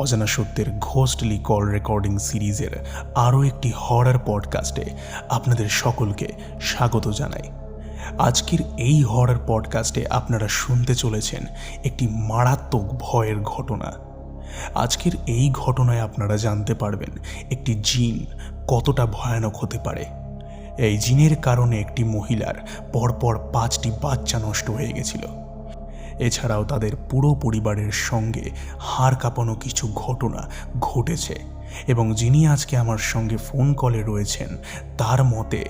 অজানা সত্যের ঘোস্টলি call recording সিরিজের আরও একটি হরার পডকাস্টে আপনাদের সকলকে স্বাগত জানাই। আজকের এই হরার পডকাস্টে আপনারা শুনতে চলেছেন একটি মারাত্মক ভয়ের ঘটনা। আজকের এই ঘটনায় আপনারা জানতে পারবেন একটি জিন কতটা ভয়ানক হতে পারে। এই জিনের কারণে একটি মহিলার পরপর 5টি বাচ্চা নষ্ট হয়ে গেছিল। এছাড়াও তাদের পুরো পরিবারের সঙ্গে হাড় কাঁপানো কিছু ঘটনা ঘটেছে এবং যিনি আজকে আমার সঙ্গে ফোন কলে রয়েছেন তার মতে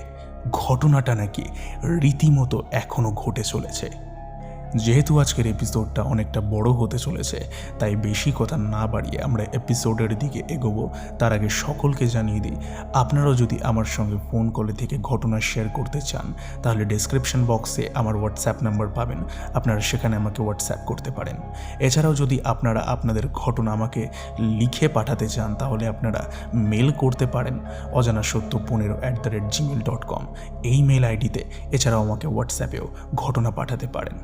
ঘটনাটা নাকি রীতিমতো এখনও ঘটে চলেছে। যেহেতু আজকের এপিসোডটা অনেকটা বড় হতে চলেছে, তাই বেশি কথা না বাড়িয়ে আমরা এপিসোডের দিকে এগোবো। তার আগে সকলকে জানিয়ে দিই, আপনারাও যদি আমার সঙ্গে ফোন কলে থেকে ঘটনা শেয়ার করতে চান তাহলে ডেসক্রিপশন বক্সে আমার হোয়াটসঅ্যাপ নাম্বার পাবেন, আপনারা সেখানে আমাকে হোয়াটসঅ্যাপ করতে পারেন। এছাড়াও যদি আপনারা আপনাদের ঘটনা আমাকে লিখে পাঠাতে চান তাহলে আপনারা মেল করতে পারেন অজানাসত্য15@gmail.com এই মেল আইডিতে। এছাড়াও আমাকে হোয়াটসঅ্যাপেও ঘটনা পাঠাতে পারেন।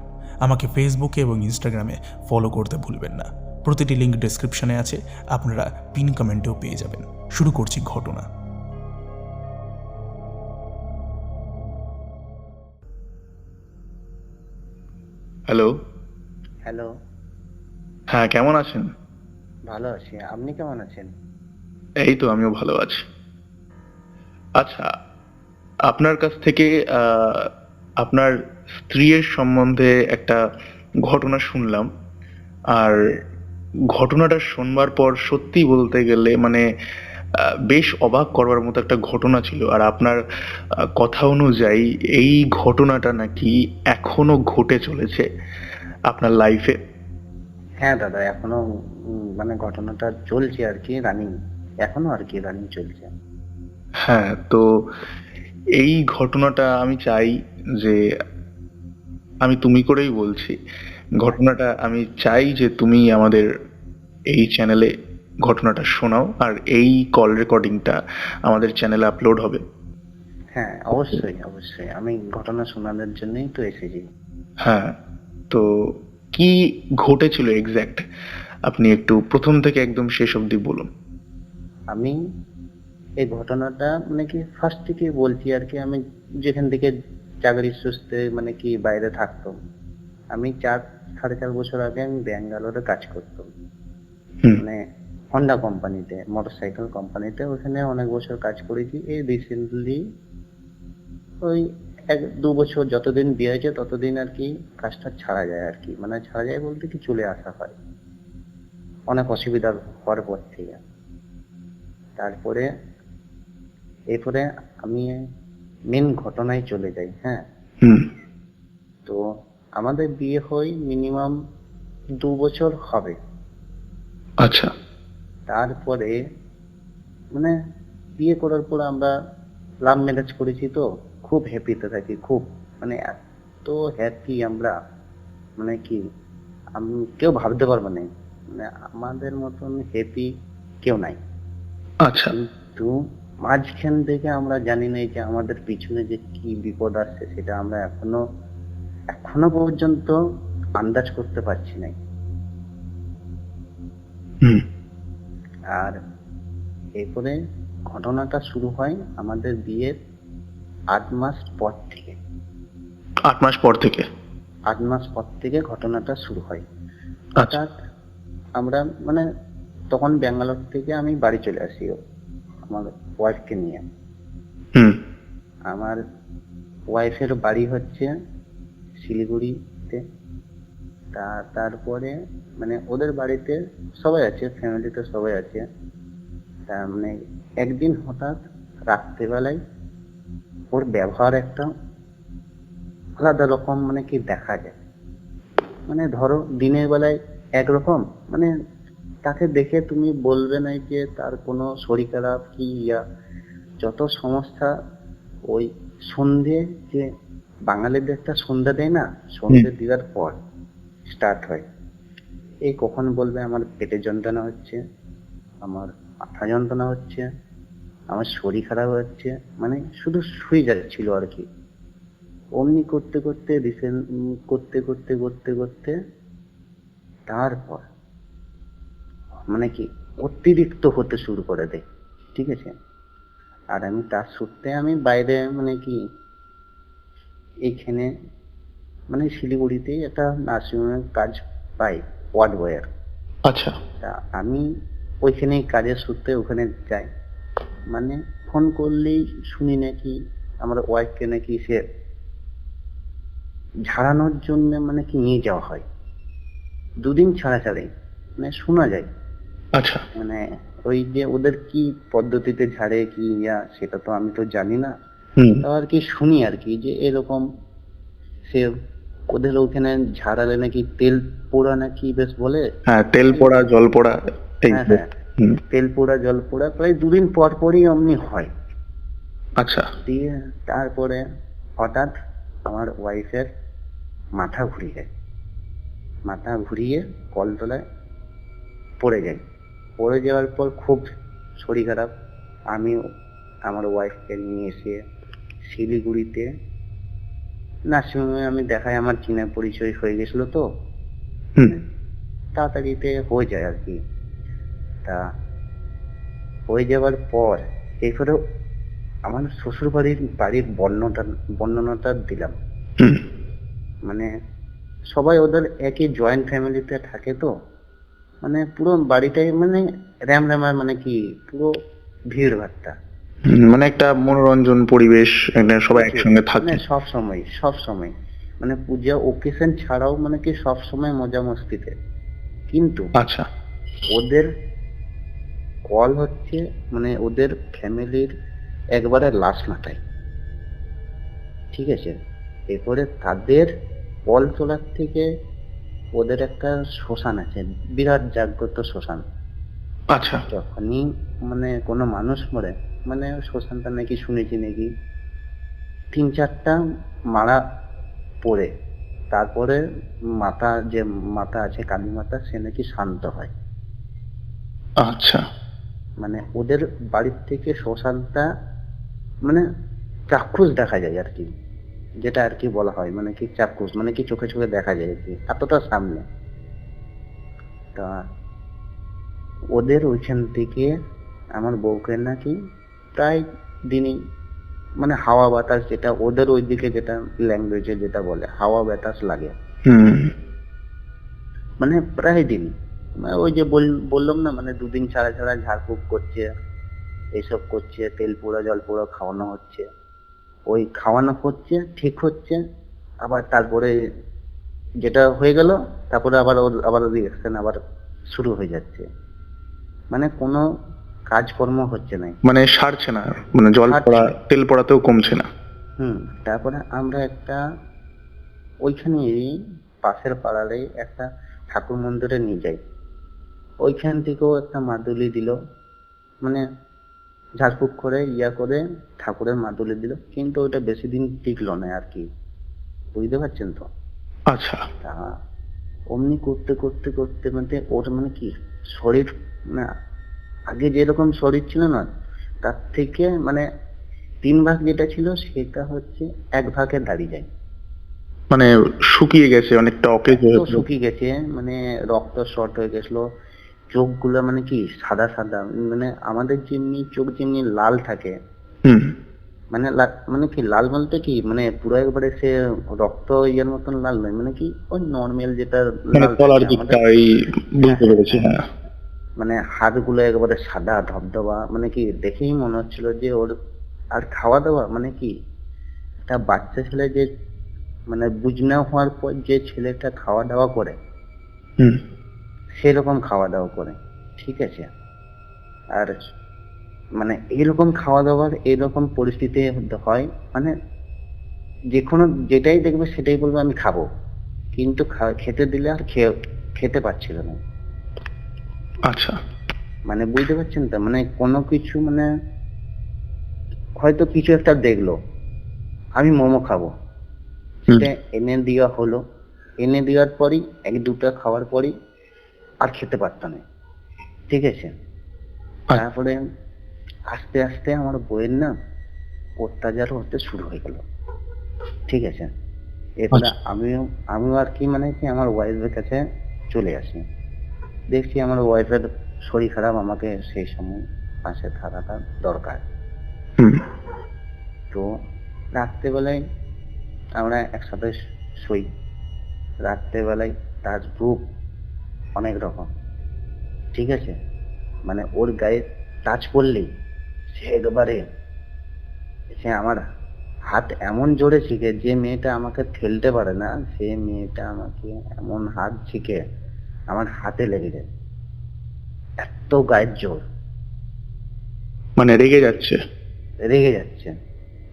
আমাকে ফেসবুকে এবং ইনস্টাগ্রামে ফলো করতে ভুলবেন না। প্রতিটি লিঙ্ক ডেসক্রিপশনে আছে, আপনারা পিন কমেন্টেও পেয়ে যাবেন। শুরু করছি ঘটনা। হ্যালো। হ্যালো, হ্যাঁ, কেমন আছেন? ভালো আছি। আপনি কেমন আছেন? এই তো আমিও ভালো আছি। আচ্ছা, আপনার কাছ থেকে আপনার স্ত্রীর সম্বন্ধে একটা ঘটনা শুনলাম। আর ঘটনাটা শুনবার পর সত্যি বলতে গেলে মানে বেশ অবাক করবার মতো একটা ঘটনা ছিল। আর আপনার কথা অনুযায়ী এই ঘটনাটা নাকি এখনো ঘটে চলেছে আপনার লাইফে। হ্যাঁ দাদা, এখনো মানে ঘটনাটা চলছে আর কি, এখনো রানিং চলছে। হ্যাঁ, তো এই ঘটনাটা আমি চাই যে আমি তুমি করেই বলছি। ঘটনাটা আমি চাই যে তুমি আমাদের এই চ্যানেলে ঘটনাটা শোনাও, আর এই কল রেকর্ডিংটা আমাদের চ্যানেলে আপলোড হবে। হ্যাঁ, অবশ্যই অবশ্যই, আমি ঘটনা শোনানোর জন্যই তো এসেছি। হ্যাঁ, তো কি ঘটেছিল এক্স্যাক্ট আপনি একটু প্রথম থেকে একদম শেষ অবধি বলুন। আমি এই ঘটনাটা মানে কি ফার্স্ট থেকে বলছি আর কি। আমি যেখান থেকে চাকরির সূত্রে মানে কি বাইরে থাকতাম, আমি 4.5 বছর আগে আমি ব্যাঙ্গালোরে কাজ করতাম। হুম। মানে হন্ডা কোম্পানিতে, মোটরসাইকেল কোম্পানিতে। ওখানে অনেক বছর কাজ করেছি। এই রিসেন্টলি ওই 1-2 বছর যতদিন বিয়ে হয়েছে ততদিন আর কি কাজটা ছাড়া যায় আর কি। মানে ছাড়া যায় বলতে কি, চলে আসা হয় অনেক অসুবিধা হওয়ার পর থেকে। তারপরে এরপরে আমি মেন ঘটনায় চলে যাই। হ্যাঁ, হুম। তো আমাদের বিয়ে হয় মিনিমাম 2 বছর হবে। আচ্ছা। তারপরে মানে বিয়ে করার পর আমরা লাভ ম্যারেজ করেছি, তো খুব হ্যাপিতে থাকি। খুব মানে এত হ্যাপি আমরা, মানে কি আমি কেউ ভাবতে পারবে না। মানে আমাদের মতন হ্যাপি কেউ নাই। আচ্ছা। কিন্তু মাঝখান থেকে আমরা জানি না যে আমাদের পিছনে যে কি বিপদ আসছে, সেটা আমরা এখনো পর্যন্ত আন্দাজ করতে পারছি না। হুম। আর এরপরে ঘটনাটা শুরু হয় আমাদের বিয়ের 8 মাস পর থেকে। 8 মাস পর থেকে? 8 মাস পর থেকে ঘটনাটা শুরু হয়। আচ্ছা। হঠাৎ আমরা মানে তখন ব্যাঙ্গালোর থেকে আমি বাড়ি চলে আসি আমার ওয়াইফকে নিয়ে। হুম। আমার ওয়াইফের বাড়ি হচ্ছে শিলিগুড়িতে। তারপরে মানে ওদের বাড়িতে সবাই আছে, ফ্যামিলিতে সবাই আছে। তার মানে একদিন হঠাৎ রাত্রেবেলায় ওর ব্যবহার একটা আলাদা রকম মানে কি দেখা যায়। মানে ধরো দিনের বেলায় একরকম, মানে তাকে দেখে তুমি বলবে না যে তার কোনো শরীর খারাপ কি যত সমস্যা ওই সন্ধে, যে বাঙালিদের একটা সন্ধ্যা দেয় না, সন্ধে দেওয়ার পর স্টার্ট হয়। এই কখন বলবে আমার পেটের যন্ত্রণা হচ্ছে, আমার মাথা যন্ত্রণা হচ্ছে, আমার শরীর খারাপ হচ্ছে। মানে শুধু শুয়ে যাচ্ছিল আর কি। অমনি করতে করতে করতে করতে করতে করতে তারপর মানে কি অতিরিক্ত হতে শুরু করে দেয়, ঠিক আছে। আর আমি তার সূত্রে আমি বাইরে মানে কি এইখানে মানে শিলিগুড়িতেই একটা নার্সিংহোমের কাজ পাই, ওয়ার্ড বয়ের। আচ্ছা। তা আমি ওইখানেই কাজের সূত্রে ওখানে যাই। মানে ফোন করলেই শুনি নাকি আমার ওয়াইফকে নাকি সে ঝাড়ানোর জন্য মানে কি নিয়ে যাওয়া হয়, দুদিন ছাড়া ছাড়াই মানে শোনা যায়। আচ্ছা। মানে ওই যে ওদের কি পদ্ধতিতে ঝাড়ে কি সেটা তো আমি তো জানি না, হুম। তাও আর কি শুনি আর কি যে এরকম সে ওদের ওখানে ঝাড়ালে নাকি তেল পোড়া নাকি বেশ বলে। হ্যাঁ, তেল পোড়া, জল পোড়া, এই হ্যাঁ হ্যাঁ, হুম। তেল পোড়া জল পোড়া প্রায় দুদিন পর পরই অমনি হয়। আচ্ছা। দিয়ে তারপরে হঠাৎ আমার ওয়াইফের মাথা ঘুরিয়ে কলতলায় পড়ে যাই। পড়ে যাওয়ার পর খুব শরীর খারাপ। আমি আমার ওয়াইফকে নিয়ে এসে শিলিগুড়িতে নার্সিংহোমে আমি দেখাই, আমার চীনা পরিচয় হয়ে গেছিল তো, হুম। তাড়াতাড়িতে হয়ে যায় আর কি। তা হয়ে যাওয়ার পর এরপরে আমার শ্বশুর বাড়ির বর্ণনাটা দিলাম। হুম। মানে সবাই ওদের একই জয়েন্ট ফ্যামিলিতে থাকে তো, মানে পুরো বাড়িটাই মানে র্যামা মানে কি পুরো ভিড় ভাট্টা। মানে একটা মনোরঞ্জন পরিবেশ, একটা সবাই একসঙ্গে থাকে। মানে সব সময় মানে পূজা ওকেশন ছাড়াও মানে কি সব সময় মজা মস্তিতে। কিন্তু আচ্ছা। ওদের কল হচ্ছে মানে ওদের ফ্যামিলির একবারে লাশ মাথায়, ঠিক আছে। এরপরে তাদের কল তোলার থেকে ওদের একটা শ্মশান আছে, বিরাট জাগ্রত শ্মশান। আচ্ছা। যখনই মানে কোনো মানুষ মরে, মানে শ্মশানটা নাকি শুনেছি নাকি 3-4টা মারা পড়ে তারপরে মাতা আছে কালী মাতা, সে নাকি শান্ত হয়। আচ্ছা। মানে ওদের বাড়ির থেকে শ্মশানটা মানে চাক্ষুষ দেখা যায় আর কি, যেটা আর কি বলা হয় মানে কি চাক্ষুষ মানে কি চোখে চোখে দেখা যায় আর কি, এতটা সামনে। তা ওদের ওইখান থেকে আমার বউকে নাকি প্রায় দিনই মানে হাওয়া বাতাস, যেটা ওদের ওইদিকে যেটা ল্যাঙ্গুয়েজে যেটা বলে হাওয়া বাতাস লাগে, হুম। মানে প্রায় দিন। মানে ওই যে বললাম না মানে দুদিন ছাড়া ছাড়া ঝাড়ফুঁক করছে, এইসব করছে, তেল পোড়া জল পোড়া খাওয়ানো হচ্ছে। ওই খাওয়ানো হচ্ছে, ঠিক হচ্ছে, আবার তারপরে যেটা হয়ে গেল তারপরে আবার রিঅ্যাকশন আবার শুরু হয়ে যাচ্ছে। মানে কোনো কাজকর্ম হচ্ছে না। মানে সারছে না, মানে জল পড়া তেল পড়াতেও কমছে না। তারপরে আমরা একটা ওইখানে পাশের পাড়ারে একটা ঠাকুর মন্দিরে নিয়ে যাই। ওইখান থেকেও একটা মাদুলি দিল, মানে ঝাড়ফুঁক করে করে ঠাকুরের মাদুলি দিল, কিন্তু ওইটা বেশি দিন টিকলো না আর কি, বুঝতে পারছেন তো। আচ্ছা। তা অমনি করতে করতে করতে মানে ওর মানে কি শরীর না আগে যেরকম শরীর ছিল না, তার থেকে মানে 3 ভাগ যেটা ছিল সেটা হচ্ছে 1 ভাগে দাঁড়িয়ে যায়। মানে শুকিয়ে গেছে, অনেকটা অকেজ হয়ে গেছে। শুকিয়ে গেছে, মানে রক্ত শর্ট হয়ে গেছিল, চোখগুলো মানে কি সাদা সাদা, মানে আমাদের যেমনি চোখ যেমনি লাল থাকে, হুম। মানে মানে কি লাল বলতে কি মানে পুরো একবারে সে রক্ত ইয়ের মতন লাল নয়, মানে কি ওই নর্মাল যেটা মানে লাল তলার থাকে দিকটা আমাদের। এই বুঝতে পেরেছি, হ্যাঁ। মানে হাতগুলো একবারে সাদা ধবধবা, মানে কি দেখেই মনে হচ্ছিল যে ওর। আর খাওয়া দাওয়া মানে কি একটা বাচ্চা ছেলে যে মানে বুঝ না হওয়ার পর যে ছেলেটা খাওয়া দাওয়া করে হুম। সেরকম খাওয়া দাওয়া করে, ঠিক আছে। আর মানে এইরকম খাওয়া দাওয়ার এইরকম পরিস্থিতি হয়, মানে যেটাই দেখবে সেটাই বলবে আমি খাবো, কিন্তু খেতে দিলে আর খেতে পারছিল না। আচ্ছা। মানে বুঝতে পারছেন তো, মানে কোনো কিছু মানে হয়তো কিছু একটা দেখলো আমি মোমো খাবো, সেটা এনে দেওয়া হলো, এনে দেওয়ার পরই 1-2টা খাওয়ার পরই আর খেতে পারতো না, ঠিক আছে। তারপরে আস্তে আস্তে আমার বইয়ের না অত্যাচার হতে শুরু হয়ে গেল, ঠিক আছে। এরপরে আমিও আর কি মানে কি আমার ওয়াইফের কাছে চলে আসি। দেখছি আমার ওয়াইফের শরীর খারাপ, আমাকে সেই সময় পাশে থাকাটা দরকার। হুম। তো রাত্রেবেলায় আমরা একসাথে শুই। রাত্রেবেলায় তার রূপ অনেক রকম, ঠিক আছে? মানে ওর গায়ে টাচ করলেই সে একবারে, সে আমার হাত এমন জোরে ছিকে, যে মেয়েটা আমাকে ঠেলতে পারে না সে মেয়েটা আমাকে এমন হাত ছিকে আমার হাতে লেগে যায়, এত গায়ের জোর। মানে রেগে যাচ্ছে। রেগে যাচ্ছে,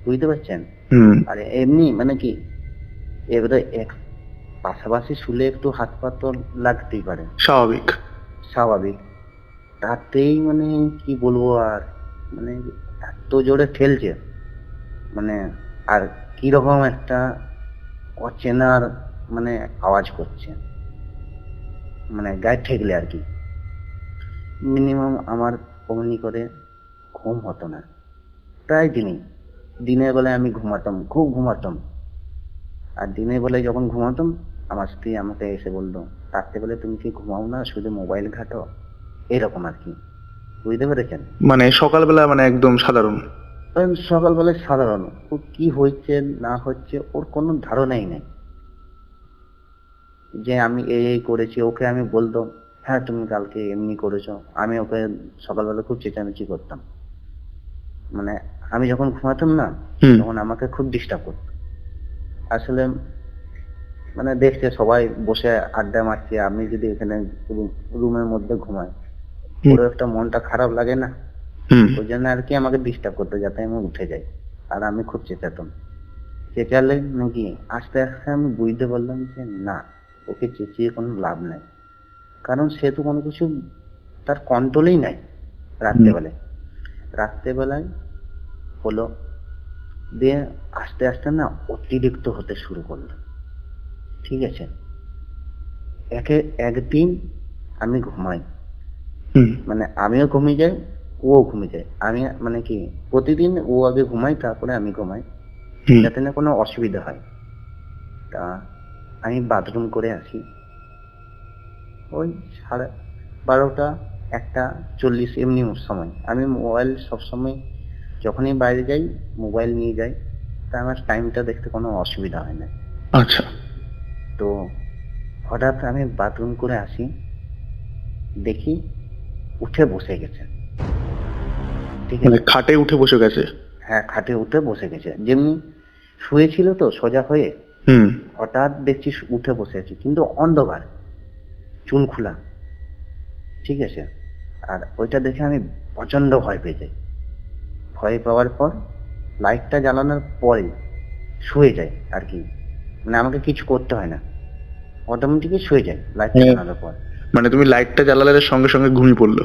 বুঝতে পারছেন? হুম। আর এমনি মানে কি, এবারে এক পাশাপাশি শুলে একটু হাত পা তো লাগতেই পারে, স্বাভাবিক। স্বাভাবিক। তাতেই মানে কি বলবো আর, মানে এত জোরে ঠেলছে, মানে আর কিরকম একটা অচেনার মানে আওয়াজ করছে, মানে গায়ে ঠেকলে আর কি। মিনিমাম আমার অমনি করে ঘুম হতো না, প্রায় দিনের বেলায় আমি ঘুমাতাম, খুব ঘুমাতাম। আর দিনের বেলায় যখন ঘুমাতাম আমার স্ত্রী আমাকে এসে বলতো, রাত্রেবেলা তুমি কি ঘুমাও না, শুধু মোবাইল ঘাটো, এরকম আর কি, বুঝতে পেরেছেন? মানে সকালবেলা মানে একদম সাধারণ। ওই সকালবেলায় সাধারণ, ও কি হচ্ছে না হচ্ছে ওর কোনো ধারণাই নেই। যে আমি এই করেছি, ওকে আমি বলতাম হ্যাঁ তুমি কালকে এমনি করেছো, আমি ওকে সকালবেলা খুব চেঁচামেচি করতাম। মানে আমি যখন ঘুমাতাম না হুম। তখন আমাকে খুব ডিস্টার্ব করতো। আসলে মানে দেখছে সবাই বসে আড্ডা মারছে, আমি যদি এখানে রুমের মধ্যে ঘুমাই, হুম। ওর একটা মনটা খারাপ লাগে না, হুম। ওই জন্য আর কি আমাকে ডিস্টার্ব করতো যাতে আমি উঠে যাই। আর আমি খুব চেঁচাতাম, চেঁচালে নাকি আস্তে আস্তে আমি বুঝতে পারলাম যে না, ওকে চেঁচিয়ে কোনো লাভ নাই, কারণ সে তো কোনো কিছু তার কন্ট্রোলেই নাই। রাত্রেবেলায় হলো, দিয়ে আস্তে আস্তে না অতিরিক্ত হতে শুরু করলো, ঠিক আছে? একদিন আমি ঘুমাই, হুম। মানে আমিও ঘুমিয়ে যাই, ও ঘুমিয়ে যায়। আমি মানে কি প্রতিদিন ও আগে ঘুমাই তারপরে আমি ঘুমাই, হুম। যাতে না কোনো অসুবিধা হয়। তা আমি বাথরুম করে আসি ওই 12:30 1:40 এমনি সময়। আমি মোবাইল সবসময় যখনই বাইরে যাই মোবাইল নিয়ে যাই, তা আমার টাইমটা দেখতে কোনো অসুবিধা হয় না। আচ্ছা। তো হঠাৎ আমি বাথরুম করে আসি, দেখি উঠে বসে গেছে, ঠিক মানে আছে? খাটে উঠে বসে গেছে। হ্যাঁ, খাটে উঠে বসে গেছে, যেমনি শুয়েছিল তো সোজা হয়ে, হুম। হঠাৎ দেখছি উঠে বসে আছে, কিন্তু অন্ধকার, চুল খোলা, ঠিক আছে? আর ওইটা দেখে আমি প্রচন্ড ভয় পেয়ে যাই। ভয় পাওয়ার পর লাইটটা জ্বালানোর পরে শুয়ে যাই আর কি, মানে আমাকে কিছু করতে হয় না, অটোমেটিকই শুয়ে যাই লাইটটা হ্যাঁ। জ্বালানোর পর। মানে তুমি লাইটটা জ্বালালে সঙ্গে সঙ্গে ঘুমিয়ে পড়লো।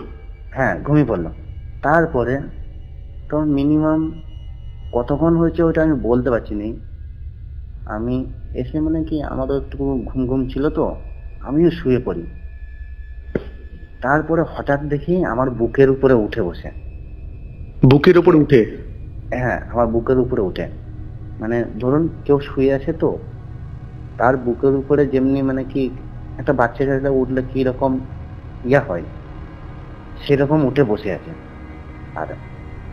হ্যাঁ, ঘুমিয়ে পড়লো। তারপরে তো মিনিমাম কতক্ষণ হয়েছে ওটা আমি বলতে পারছি না। আমি এসে মানে কি আমারও একটু ঘুম ঘুম ছিল তো আমিও শুয়ে পড়ি। তারপরে হঠাৎ দেখি আমার বুকের উপরে উঠে বসে। বুকের উপর উঠে? হ্যাঁ, আমার বুকের উপরে উঠে, মানে ধরুন কেউ শুয়ে আছে তো তার বুকের উপরে যেমনি মানে কি একটা বাচ্চা ছেলেটা উঠলে কি রকম ইয়া হয়, সেরকম উঠে বসে আছে। আর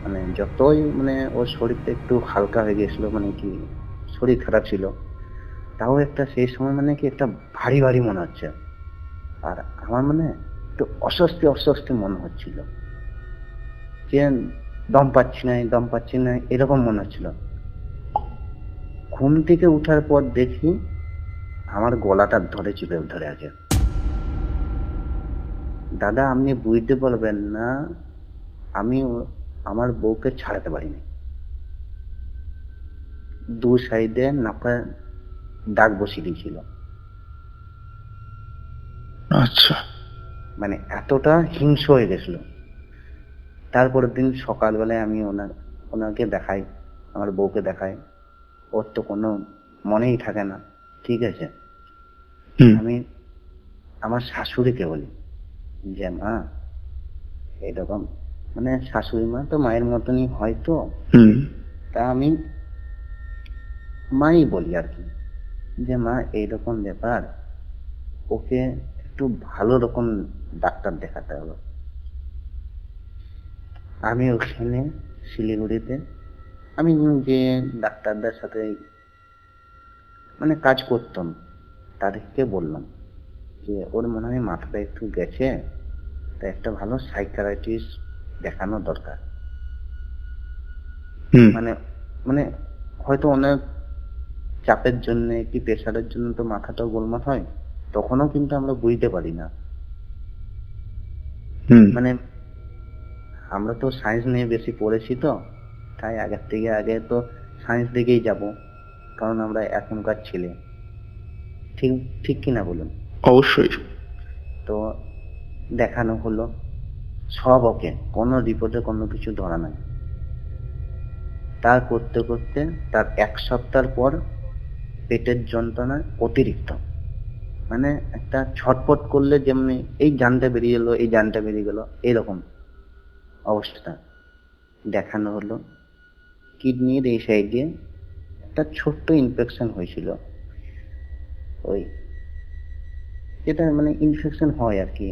মানে যতই মানে ওর শরীরটা একটু হালকা হয়ে গেছিল, মানে কি শরীর খারাপ ছিল, তাও একটা সেই সময় মানে কি একটা ভারী ভারী মনে হচ্ছে। আর আমার মানে একটু অস্বস্তি অস্বস্তি মনে হচ্ছিল, যে দম পাচ্ছি না এরকম মনে হচ্ছিল। ঘুম থেকে উঠার পর দেখি আমার গলাটা চেপে ধরে আছে। দাদা আপনি বুঝতে পারবেন না, আমি আমার বউকে ছাড়াতে পারিনি। দু সাইডে নাপা দাগ বসিয়ে দিয়েছিল। আচ্ছা। মানে এতটা হিংস্র হয়ে গেছিল। তারপরের দিন সকালবেলায় আমি ওনাকে দেখাই, আমার বউকে দেখাই, ওর তো কোনো মনেই থাকে না, ঠিক আছে? আমি আমার শাশুড়িকে বলি যে মা এরকম, মানে শাশুড়ি মা তো মায়ের মতনই হয়তো, তা আমি মাই বলি আর কি, যে মা এইরকম ব্যাপার, ওকে একটু ভালো রকম ডাক্তার দেখাতে হবে। আমি ওখানে শিলিগুড়িতে আমি যে ডাক্তারদের সাথে মানে কাজ করতাম তাদেরকে বললাম যে ওর মনে হয় মাথাটা একটু গেছে, তা একটা ভালো সাইকিয়াট্রিস্ট দেখানো দরকার। হুম মানে মানে হয়তো অনেক চাপের জন্য কি প্রেশারের জন্য তো মাথাটা গোলমাল হয়, তখনও কিন্তু আমরা বুঝতে পারি না। হুম মানে আমরা তো সায়েন্স নিয়ে বেশি পড়েছি, তো তাই আগের থেকে আগে তো সায়েন্স দিকেই যাব, কারণ আমরা এখনকার ছেলে। ঠিক ঠিক কিনা বলুন? অবশ্যই। তো দেখানো হলো, সব ওকে, কোনো রিপোর্টে কোনো কিছু ধরা নাই। তার করতে করতে তার 1 সপ্তাহ পর পেটের যন্ত্রণা অতিরিক্ত, মানে একটা ছটপট করলে যেমনি এই জানটা বেরিয়ে এলো, এই জানটা বেরিয়ে গেল, এরকম অবস্থা। দেখানো হলো, কিডনির এই সাইডে একটা ছোট্ট ইনফেকশন হয়েছিল, ওই যেটা মানে ইনফেকশন হয় আর কি।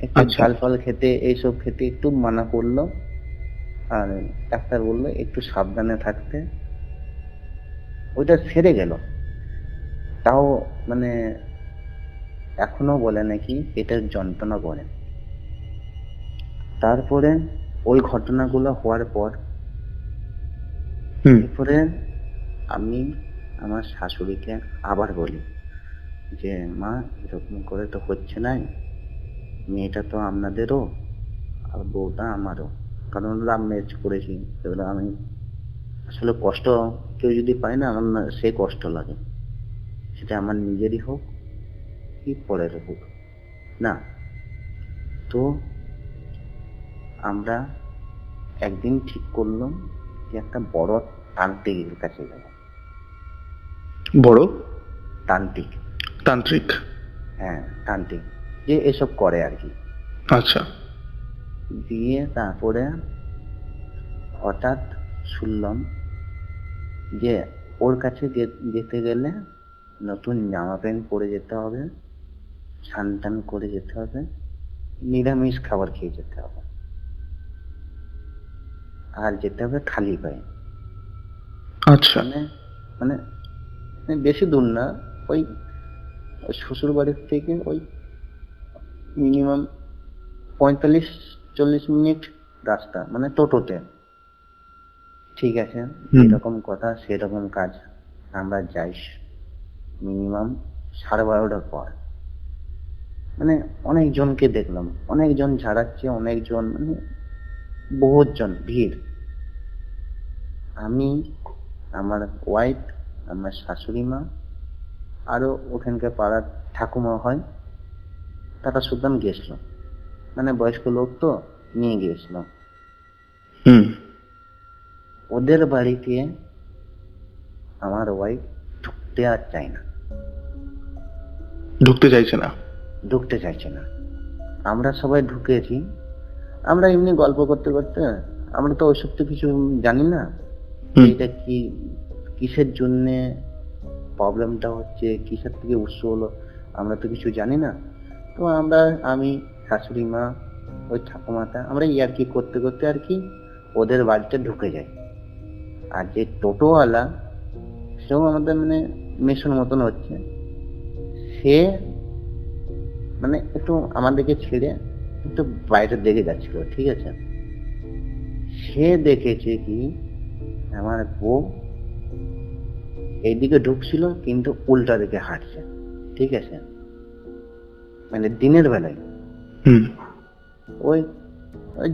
একটু আচ্ছা। ঝাল ফাল খেতে, এইসব খেতে একটু মানা করলো, আর ডাক্তার বললো একটু সাবধানে থাকতে। ওইটা সেরে গেল, তাও মানে এখনো বলে নাকি পেটের যন্ত্রণা করে। তারপরে ওই ঘটনাগুলো হওয়ার পর হুম এরপরে আমি আমার শাশুড়িকে আবার বলি যে মা, এরকম করে তো হচ্ছে না, মেয়েটা তো আপনাদেরও আর বউটা আমারও, কারণ লাভ ম্যারেজ করেছি। এবার আমি আসলে কষ্ট কেউ যদি পায় না, আমার না সে কষ্ট লাগে, সেটা আমার নিজেরই হোক কি পরের হোক না। তো আমরা একদিন ঠিক করলাম যে একটা বড় তান্ত্রিকের কাছে যাব। বড় তান্ত্রিক, তান্ত্রিক। হ্যাঁ তান্ত্রিক, যে এসব করে আর কি। আচ্ছা। দিয়ে তারপরে হঠাৎ শুনলাম যে ওর কাছে যেতে গেলে নতুন জামা প্যান্ট পরে যেতে হবে, স্নান টান করে যেতে হবে, নিরামিষ খাবার খেয়ে যেতে হবে, আর যেতে হবে খালি পায়ে। আচ্ছা। মানে মানে মানে বেশি দূর না, ওই শ্বশুর বাড়ির থেকে ওই মিনিমাম 45-40 মিনিট রাস্তা, মানে টোটোতে। ঠিক আছে, হুম। যেরকম কথা সেরকম কাজ। আমরা যাই মিনিমাম 12:30টার পর। মানে অনেকজনকে দেখলাম, অনেকজন ঝাড়াচ্ছে, অনেকজন, মানে বহুত জন, ভিড়। আমি, আমার ওয়াইফ, আমার শাশুড়ি মা, আরো ওখানকার পাড়ার ঠাকুমা হয়, তারা সুদ্দাম গেছিল, মানে বয়স্ক লোক তো, নিয়ে গিয়েছিল। হুম ওদের বাড়িতে আমার ওয়াইফ ঢুকতে আর চায় না, ঢুকতে চাইছে না। ঢুকতে চাইছে না। আমরা সবাই ঢুকেছি, আমরা এমনি গল্প করতে করতে, আমরা তো ওইসব তো কিছু জানি না, হুম এটা কি, কিসের জন্যে প্রবলেমটা হচ্ছে, কিসের থেকে উৎস হলো, আমরা তো কিছু জানি না। তো আমরা, আমি, শাশুড়ি মা, ওই ঠাকুমাটা, আমরা ইয়ার্কি করতে করতে আর কি ওদের বাড়িতে ঢুকে যাই। আর যে টোটোওয়ালা, সেও আমাদের মানে মেশন মতন হচ্ছে, সে মানে একটু আমাদেরকে ছেড়ে একটু বাইরের দিকে যাচ্ছিল, ঠিক আছে। সে দেখেছে কি আমার বউ এইদিকে ঢুকছিল কিন্তু উল্টা দিকে হাঁটছে, ঠিক আছে, মানে দিনের বেলায়। হুম ওই ওই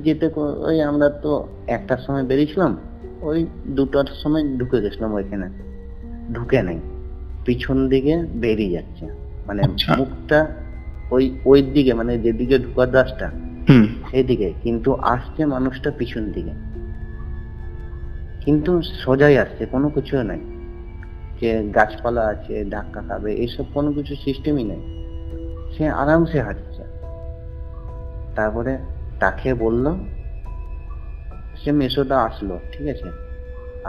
ওই আমরা তো 1টার সময় বেরিয়েছিলাম, ওই 2টার সময় ঢুকে গেছিলাম ওইখানে। ঢুকে নাই, পিছন দিকে বেরিয়ে যাচ্ছে, মানে আচ্ছা। মুখটা ওই ওই দিকে, মানে যেদিকে ঢুকার রাস্তা হুম সেদিকে, কিন্তু আসছে মানুষটা পিছন দিকে, কিন্তু সোজাই আসছে, কোনো কিছু নাই যে গাছপালা আছে ধাক্কা খাবে এইসব কোনো কিছু সিস্টেমই নেই, সে আরামসে হাঁটছে। তারপরে তাকে বললো, সে মেসোটা আসলো, ঠিক আছে।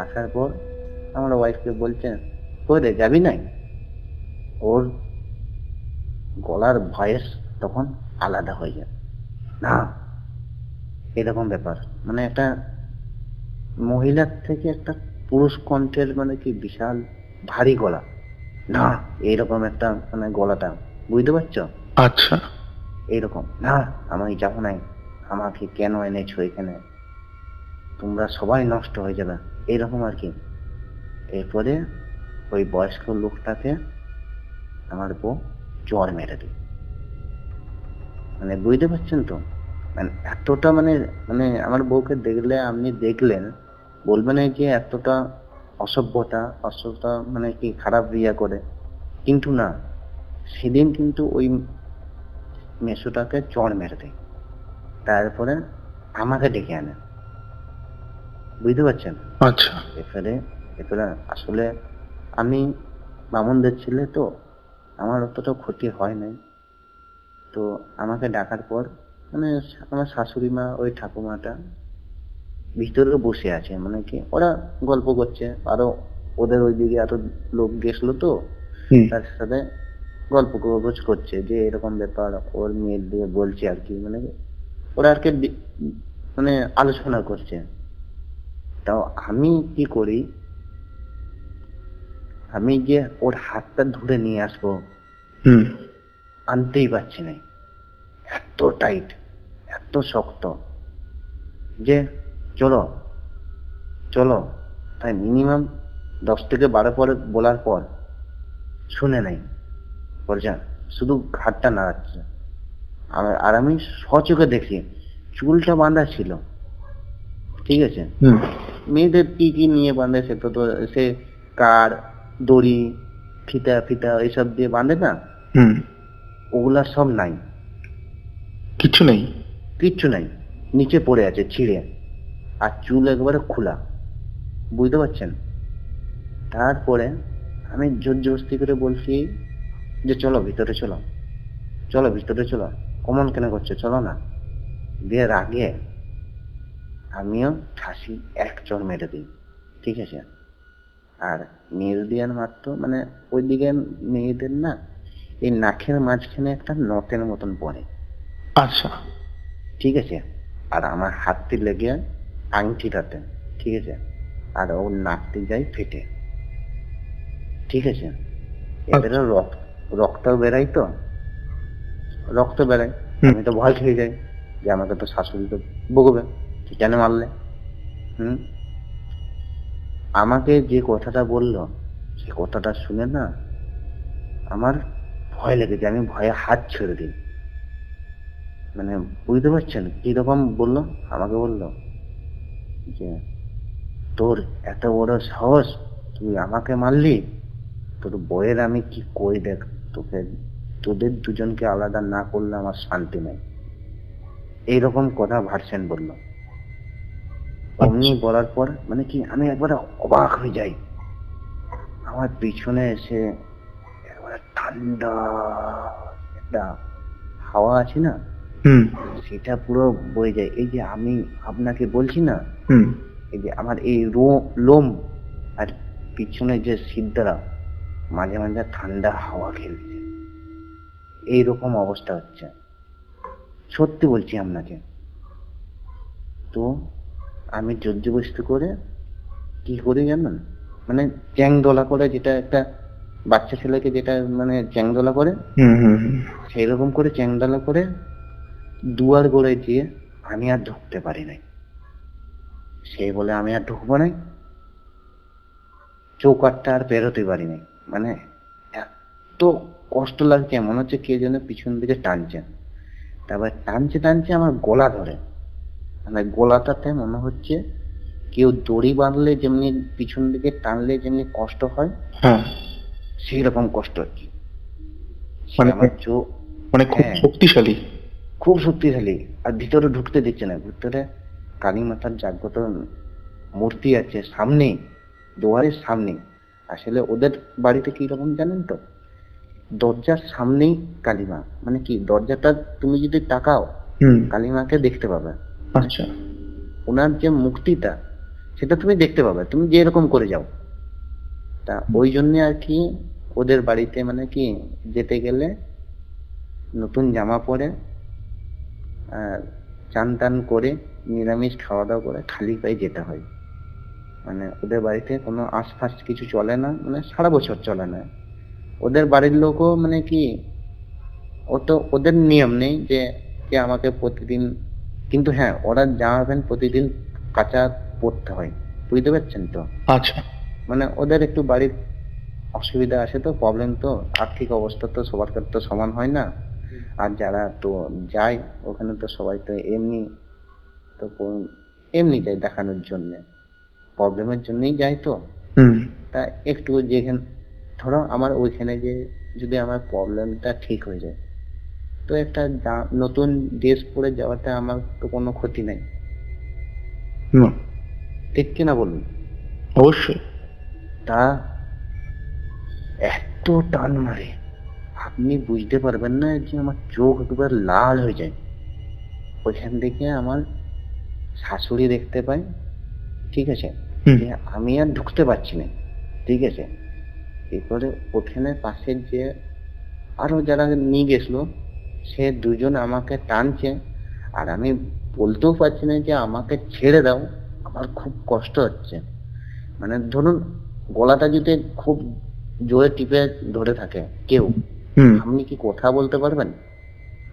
আসার পর আমার ওয়াইফকে বলছে, কই রে যাবি নাই? ওর গলার ভয়েস তখন আলাদা হয়ে যায়, না এরকম ব্যাপার, মানে একটা মহিলার থেকে একটা পুরুষ কণ্ঠের মানে কি বিশাল ভারী গলা, না এইরকম একটা মানে গলাটা, বুঝতে পারছো? আচ্ছা। এইরকম, না আমি যাবো নাই, আমাকে কেন এনেছো এখানে, তোমরা সবাই নষ্ট হয়ে যাবে, এইরকম আর কি। এরপরে ওই বয়স্ক লোকটাকে আমার বউ জ্বর মেরে দিই। মানে বুঝতে পারছেন তো, মানে এতটা মানে মানে আমার বউকে দেখলে আপনি দেখলেন বলবেন এই যে এতটা অসভ্যতা মানে কি খারাপ ইয়া করে, কিন্তু না, সেদিন কিন্তু ওই মেসোটাকে জ্বর মেরে দেয়। তারপরে আমাকে ডেকে আনে, বুঝতে পারছেন? আচ্ছা। এরপরে এরপরে আসলে আমি বামুনদের ছেলে তো, আমার অতটা ক্ষতি হয় নাই। তো আমাকে ডাকার পর মানে আমার শাশুড়ি মা ওই ঠাকুমাটা ভিতরে বসে আছে, মানে কি ওরা গল্প করছে, আরো ওদের ওইদিকে আরো লোক গেছিল তো, হুম। তার সাথে গল্প গুজব করছে যে এরকম ব্যাপার, ওর মেয়ের দিয়ে বলছে আর কি, মানে ওরা আর কি মানে আলোচনা করছে। তাও আমি কি করি, আমি যে ওর হাতটা ধরে নিয়ে আসবো হুম। আনতেই পারছি না, এত টাইট, এত শক্ত, যে চলো চলো, তাই মিনিমাম 10 থেকে 12 পরে বলার পর শুনে নাই, বলছে শুধু ঘাটটা নাড়াচ্ছে। আর আমি সচোখে দেখি চুলটা বাঁধা ছিল, ঠিক আছে? হুম। মেয়েদের কি কি নিয়ে বাঁধে সে তো সে কার দড়ি ফিতা ফিতা এইসব দিয়ে বাঁধে না, হুম। ওগুলা সব নাই, কিছু নেই। কিচ্ছু নাই, নিচে পড়ে আছে ছিঁড়ে, আর চুল একবারে খোলা, বুঝতে পারছেন? তারপরে আমি জোর জবস্তি করে বলছি যে চলো ভিতরে চলো, চলো ভিতরে চলো, কমন কেন করছো, চলো না। দিয়ে রাগে আমিও ঠাসি এক চড় মেরে দিই, ঠিক আছে? আর মেরে দিয়ার মাত্র মানে ওইদিকে মেয়েদের না এই নাকের মাঝখানে একটা নটের মতন পড়ে, আচ্ছা। ঠিক আছে? আর আমার হাতটি লেগে আংটিটাতে, ঠিক আছে? আর ওর নাকটি যায় ফেটে, ঠিক আছে? এবারে রক্ত বেরাই তো, রক্ত বেরাই, হুম। আমি তো ভয় খেয়ে যাই যে আমাকে তো শাশুড়ি তো বকবে, কেন মারলে। হুম। আমাকে যে কথাটা বললো সে কথাটা শুনে না আমার ভয় লেগেছে, আমি ভয়ে হাত ছেড়ে দিই। মানে বুঝতে পারছেন কিরকম বললো? আমাকে বললো যে তোর এত বড় সাহস, তুই আমাকে মারলি, তোর বইয়ের আমি কি করি দেখ, তোকে তোদের দুজনকে আলাদা না করলে আমার শান্তি নেই, এইরকম কথা ভার্সেন বললো। অমনি বলার পর মানে কি আমি একবারে অবাক হয়ে যাই, আমার পিছনে এসে একবারে ঠান্ডা একটা হাওয়া আছে না, হুম। সেটা পুরো বয়ে যায়। এই যে আমি আপনাকে বলছি না, হুম। এই যে আমার এই লোম আর পিছনে যে সিদ্ধরা মাঝে মাঝে ঠান্ডা হাওয়া খেলছে, এইরকম অবস্থা হচ্ছে, সত্যি বলছি আপনাকে। তো আমি জোরজবস্তি করে কি করি জানেন, মানে চ্যাংদোলা করে, যেটা একটা বাচ্চা ছেলেকে যেটা মানে চ্যাংদোলা করে, হুম। হুম। হুম। সেই রকম করে চ্যাংদোলা করে দুয়ার গোড়ায় দিয়ে আমি আর ঢুকতে পারি নাই। সেই বলে আমি আর ঢুকবো নাই, চৌকাঠটা আর বেরোতে পারি নাই। মানে এত কষ্ট লাগছে, মনে হচ্ছে কে যেন পিছন দিকে টানছে, তারপর টানছে টানছে আমার গলা ধরে, মানে গলাটাতে মনে হচ্ছে কেউ দড়ি বাঁধলে যেমনি পিছন দিকে টানলে যেমনি কষ্ট হয়, হ্যাঁ। সেই রকম কষ্ট হচ্ছে। মানে আমার চোখ, মানে খুব হ্যাঁ, শক্তিশালী। খুব শক্তিশালী। আর ভিতরে ঢুকতে দিচ্ছে না, ভিতরে কালী মাতার জাগ্রত মূর্তি আছে সামনে, দুয়ারের সামনে। আসলে ওদের বাড়িতে কি রকম জানেন তো, দরজার সামনেই কালীমা, মানে কি দরজাটা তুমি যদি তাকাও হুম। কালীমাকে দেখতে পাবে, আচ্ছা। ওনার যে মুক্তিটা সেটা তুমি দেখতে পাবে, তুমি যে এরকম করে যাও। তা ওই জন্য আর কি ওদের বাড়িতে মানে কি যেতে গেলে নতুন জামা পরে আর চান টান করে নিরামিষ খাওয়া দাওয়া করে খালি পায়ে যেতে হয়। মানে ওদের বাড়িতে কোনো আশপাশ কিছু চলে না, মানে সারা বছর চলে না। ওদের বাড়ির লোকও মানে কি, ও তো ওদের নিয়ম নেই যে যে আমাকে প্রতিদিন, কিন্তু হ্যাঁ ওরা জামা প্যান্ট প্রতিদিন কাচা পরতে হয়, বুঝতে পারছেন তো। আচ্ছা। মানে ওদের একটু বাড়ির অসুবিধা আছে, তো প্রবলেম, তো আর্থিক অবস্থা তো সবার কাছে তো সমান হয় না। আর যারা তো যায় ওখানে তো সবাই তো এমনি, তো এমনি যায় দেখানোর জন্য, প্রবলেমের জন্যই যায়। তো হুম। তা একটু যেখানে ধরো আমার ওইখানে যে যদি আমার প্রবলেমটা ঠিক হয়ে যায়, তো একটা নতুন ড্রেস পরে যাওয়াতে আমার তো কোনো ক্ষতি নাই, না, ঠিক কিনা বলুন। অবশ্যই। তা এত টান মারে, আপনি বুঝতে পারবেন না যে আমার চোখ একবার লাল হয়ে যায়। ওইখান থেকে আমার শাশুড়ি দেখতে পাই, ঠিক আছে, হুম। যে আমি আর ঢুকতে পারছি না, ঠিক আছে। এরপরে ওখানে পাশের যে আরো যারা নিয়ে গেছিল, সে দুজন আমাকে টানছে, আর আমি বলতেও পারছি না যে আমাকে ছেড়ে দাও, আমার খুব কষ্ট হচ্ছে। মানে ধরুন গলাটা যদি খুব জোরে টিপে ধরে থাকে কেউ, হুম। আপনি কি কথা বলতে পারবেন?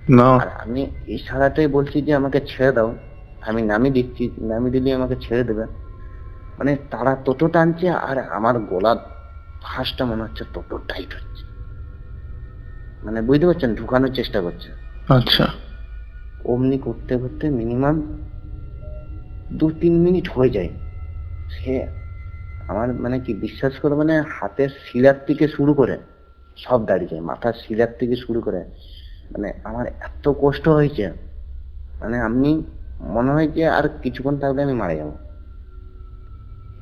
না। আর আমি ইশারাতেই বলছি যে আমাকে ছেড়ে দাও, আমি নামিয়ে দিচ্ছি, নামিয়ে দিলে আমাকে ছেড়ে দেবে। মানে তারা তত টানছে আর আমার গলার ফাঁসটা মনে হচ্ছে তত টাইট হচ্ছে, মানে বুঝতে পারছেন, ঢুকানোর চেষ্টা করছে। আচ্ছা। অমনি করতে করতে মিনিমাম 2-3 মিনিট হয়ে যায়। সে আমার মানে কি বিশ্বাস করে, মানে হাতের শিরার থেকে শুরু করে সব দাঁড়িয়ে যায়, মাথার শিরার থেকে শুরু করে, মানে আমার এত কষ্ট হয়েছে, মানে আমি মনে হয় যে আর কিছুক্ষণ থাকলে আমি মারা যাবো,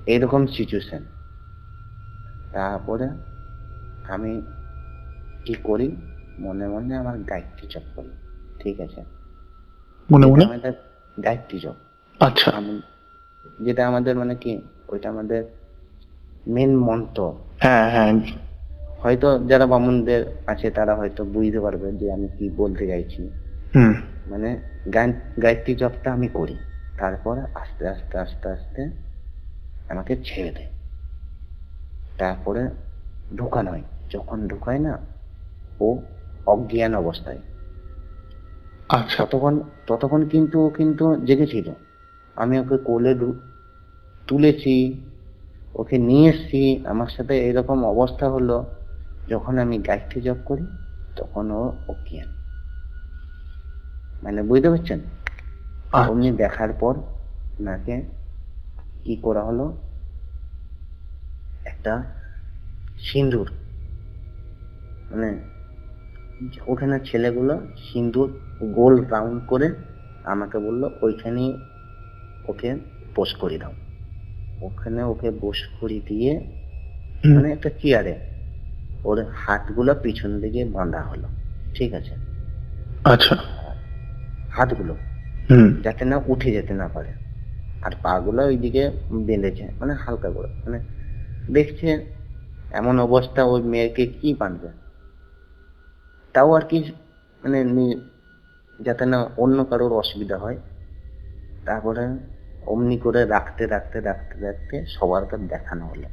এরকম সিচুয়েশন। তারপরে আমি কি করি, মনে মনে আমার গায়ত্রী জপ করি, ঠিক আছে। মনে মনে? যেটা আমাদের গায়ত্রী জপ, আচ্ছা। যেটা আমাদের মানে কি, ওইটা আমাদের মেন মন্ত্র। হ্যাঁ হ্যাঁ। হয়তো যারা বামুনদের আছে তারা হয়তো বুঝতে পারবে যে আমি কি বলতে চাইছি। হুম। মানে গায়ত্রী জপটা আমি করি, তারপরে আস্তে আস্তে আস্তে আস্তে আমাকে ছেড়ে দেয়। তারপরে ঢুকানো হয়, যখন ঢুকায় না, ও অজ্ঞান অবস্থায়। আচ্ছা। ততক্ষণ ততক্ষণ কিন্তু ও কিন্তু জেগেছিল। আমি ওকে কোলে তুলেছি, ওকে নিয়ে এসছি, আমার সাথে এরকম অবস্থা হলো। যখন আমি গায়ত্রী জপ করি তখন ও অজ্ঞান, মানে বুঝতে পারছেন। অমনি দেখার পর ওনাকে কি করা হলো, একটা সিঁদুর, মানে ওখানে ছেলেগুলো সিঁদুর গোল রাউন্ড করে আমাকে বললো ওইখানে ওকে বস করে দাও। ওখানে ওকে বস করে দিয়ে মানে একটা চেয়ারে ওর হাতগুলো পিছন দিকে বাঁধা হলো, ঠিক আছে। আচ্ছা। হাতগুলো হুম। যাতে না উঠে যেতে না পারে, আর পা গুলো ওইদিকে বেঁধেছে, মানে হালকা করে, মানে দেখছে এমন অবস্থা, ওই মেয়েকে কি বাঁধবে, তাও আর কি, মানে যাতে না অন্য কারোর অসুবিধা হয়। তারপরে অমনি করে রাখতে রাখতে রাখতে রাখতে সবার কাছে দেখানো হলো,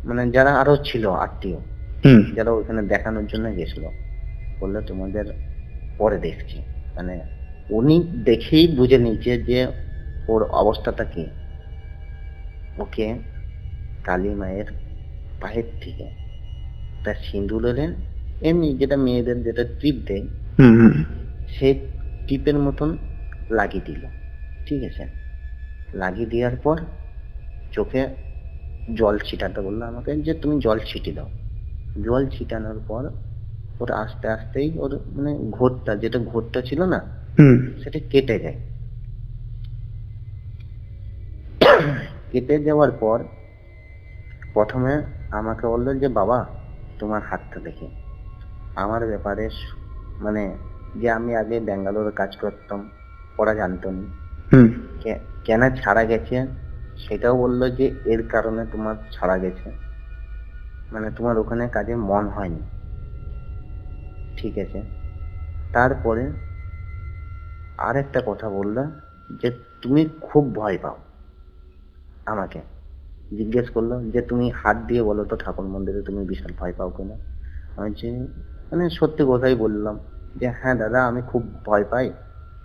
মানে যারা আরো ছিল আত্মীয়, হুম। যারা ওখানে দেখানোর জন্য গেছিল, বললো তোমাদের পরে দেখছি। মানে উনি দেখেই বুঝে নিয়েছে যে ওর অবস্থাটা কি। ওকে কালী মায়ের পায়ের থেকে তার সিঁদুরের এমনি যেটা মেয়েদের যেটা টিপ দেয়, হুম। হুম। সেই টিপের মতন লাগিয়ে দিল, ঠিক আছে। লাগিয়ে দেওয়ার পর চোখে জল ছিটাতে বললো আমাকে যে তুমি জল ছিটিয়ে দাও। জল ছিটানোর পর ওর আস্তে আস্তেই ওর মানে ঘোরটা, যেটা ঘোরটা ছিল না, হুম। সেটা কেটে যায়। কেটে যাওয়ার পর প্রথমে আমাকে বললো যে বাবা তোমার হাতটা দেখে। আমার ব্যাপারে মানে যে আমি আগে ব্যাঙ্গালোরে কাজ করতাম, ওরা জানতো না। হুম। কেন ছাড়া গেছে সেটাও বললো যে এর কারণে তোমার ছাড়া গেছে, মানে তোমার ওখানে কাজে মন হয়নি, ঠিক আছে। তারপরে আর একটা কথা বললো যে তুমি খুব ভয় পাও। আমাকে জিজ্ঞেস করলো যে তুমি হাত দিয়ে বলো তো ঠাকুর মন্দিরে তুমি বিশাল ভয় পাও কেন। আমি যে মানে সত্যি কথাই বললাম যে হ্যাঁ দাদা আমি খুব ভয় পাই,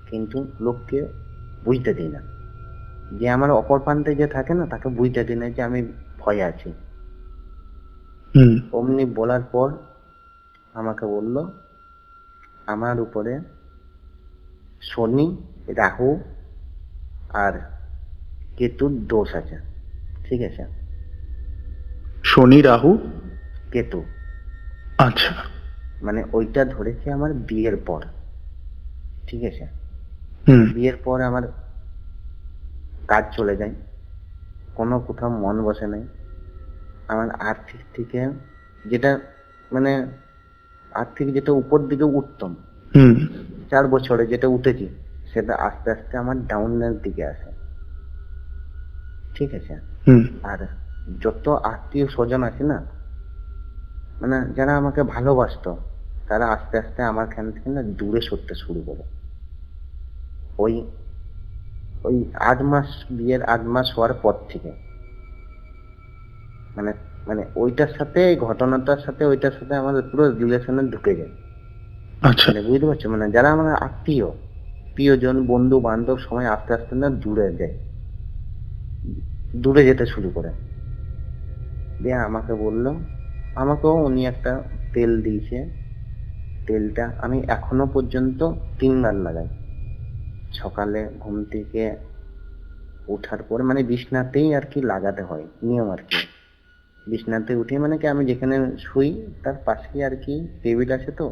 কিন্তু লোককে বুঝতে দিই না, যে আমার অপর প্রান্তে যে থাকে না তাকে বুঝতে দিই না যে আমি ভয়ে আছি। হুম। অমনি বলার পর আমাকে বলল আমার উপরে শনি, রাহু আর কেতুর দোষ আছে। ঠিক আছে, শনি, রাহু। কেতু, আচ্ছা। মানে ওইটা ধরেছে আমার বিয়ের পর। ঠিক আছে, হুম। বিয়ের পর আমার কাজ চলে যায়, কোনো কোথাও মন বসে নাই। আমার আর্থিক থেকে যেটা মানে আর্থিক যেটা উপর দিকে উঠতাম হুম। 4 বছরে যেটা উঠেছি, সেটা আস্তে আস্তে আমার ডাউনের দিকে আসে। ঠিক আছে, হুম। আর যত আত্মীয় স্বজন আছে না, মানে যারা আমাকে ভালোবাসতো, তারা আস্তে আস্তে আমার খান থেকে না দূরে সরতে শুরু করে। ওই ওই 8 মাস, বিয়ের 8 মাস হওয়ার পর থেকে মানে মানে ওইটার সাথে এই ঘটনাটার সাথে ওইটার সাথে আমাদের পুরো রিলেশনে ঢুকে যায়। আচ্ছা। মানে বুঝতে পারছো, মানে যারা আমার আত্মীয়, প্রিয়জন, বন্ধু বান্ধব সবাই আস্তে আস্তে না দূরে যায়, দূরে যেতে শুরু করে। দিয়ে আমাকে বললো, আমাকেও উনি একটা তেল দিয়েছে, তেলটা আমি এখনো পর্যন্ত 3 বার লাগাই। সকালে ঘুম থেকে ওঠার পরে মানে বিছনাতেই আর কি লাগাতে হয়, নিয়ম আর কি। বিছনাতে উঠে মানে কি আমি যেখানে শুই তার পাশে আর কি টেবিল আছে, তো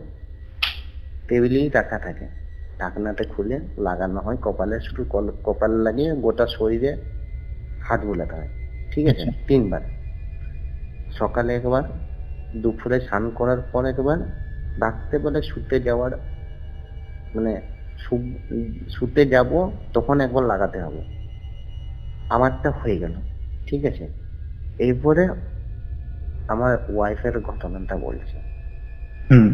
টেবিলেই রাখা থাকে, ঢাকনাটা খুলে লাগানো হয় কপালে, শুধু কপাল লাগিয়ে গোটা শরীরে হাত বুলাতে হয়। ঠিক আছে, 3 বার। সকালে একবার, দুপুরে স্নান করার পর একবার, রাত্রেবেলা শুতে যাওয়ার মানে শুতে যাব তখন একবার লাগাতে হবে। আমারটা হয়ে গেল। ঠিক আছে, এরপরে আমার ওয়াইফের ঘটনাটা বলছে। হুম।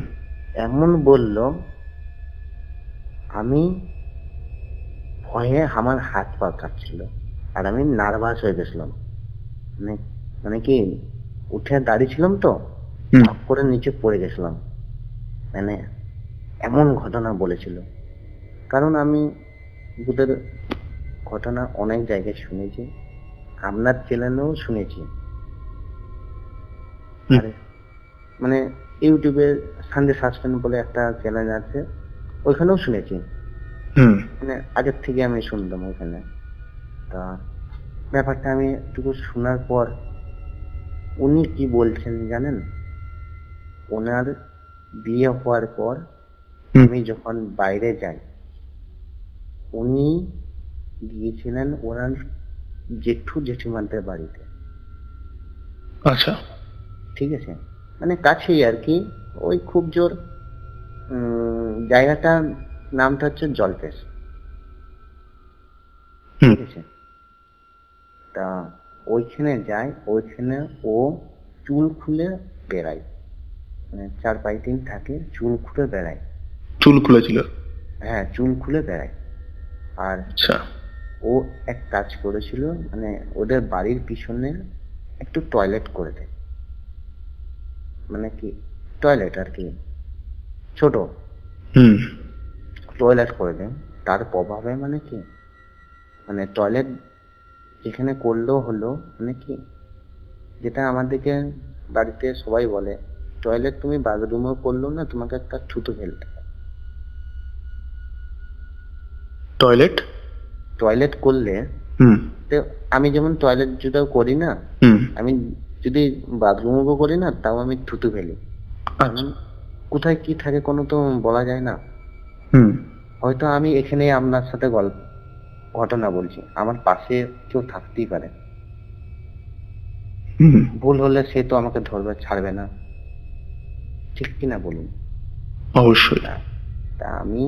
এমন বলল, আমি ভয়ে আমার হাত পা কাঁপছিল, আর আমি নার্ভাস হয়ে গেছিলাম। মানে মানে কি উঠে দাঁড়িয়েছিলাম তো, হুম। ধাপ করে নিচে পড়ে গেছিলাম। মানে এমন ঘটনা বলেছিল। কারণ আমি ভূতের ঘটনা অনেক জায়গায় শুনেছি, আপনার চ্যানেলেও শুনেছি, হুম। আর মানে ইউটিউবে সানডে সাসপেন্স বলে একটা চ্যানেল আছে, ওইখানেও শুনেছি। হুম। মানে আগের থেকে আমি শুনতাম ওইখানে। তা ব্যাপারটা আমি একটু শোনার পর উনি কি বলছেন জানেন? ওনার বিয়ে হওয়ার পর হুম। আমি যখন বাইরে যাই, উনি গিয়েছিলেন ওনার জেঠু জেঠিমাদের বাড়িতে। আচ্ছা। ঠিক আছে, মানে কাছেই আর কি, ওই খুব জোর জায়গাটার নামটা হচ্ছে জলপেশ। হুম। ঠিক আছে, তা ওইখানে যায়, ওইখানে ও চুল খুলে বেড়ায়, মানে 4-5 দিন থাকে, চুল খুলে বেড়ায়। চুল খুলেছিল। হ্যাঁ, চুল খুলে বেড়ায়। আর আচ্ছা। ও এক কাজ করেছিল, মানে ওদের বাড়ির পিছনে একটু টয়লেট করে দেয়, মানে কি টয়লেট আর কি, ছোট হুম। টয়লেট করে দেয়। তার প্রভাবে মানে কি, মানে টয়লেট যেখানে করলেও হলো, মানে কি যেটা আমাদেরকে বাড়িতে সবাই বলে, টয়লেট তুমি বাথরুমেও করলো না, তোমাকে একটা থুতু ফেলতে হবে। টয়লেট। টয়লেট করলে, হুম। তো আমি যেমন টয়লেট যেটা করি না, হুম। আমি যদি বাথরুমও করি না, তাও আমি থুতু ফেলি। কারণ কোথায় কি থাকে কোনো তো বলা যায় না। হুম। হয়তো আমি এখানে আপনার সাথে ঘটনা বলছি, আমার পাশে কেউ থাকতেই পারে, হুম। ভুল হলে সে তো আমাকে ধরবে, ছাড়বে না, ঠিক কিনা বলুন? অবশ্যই। তা আমি,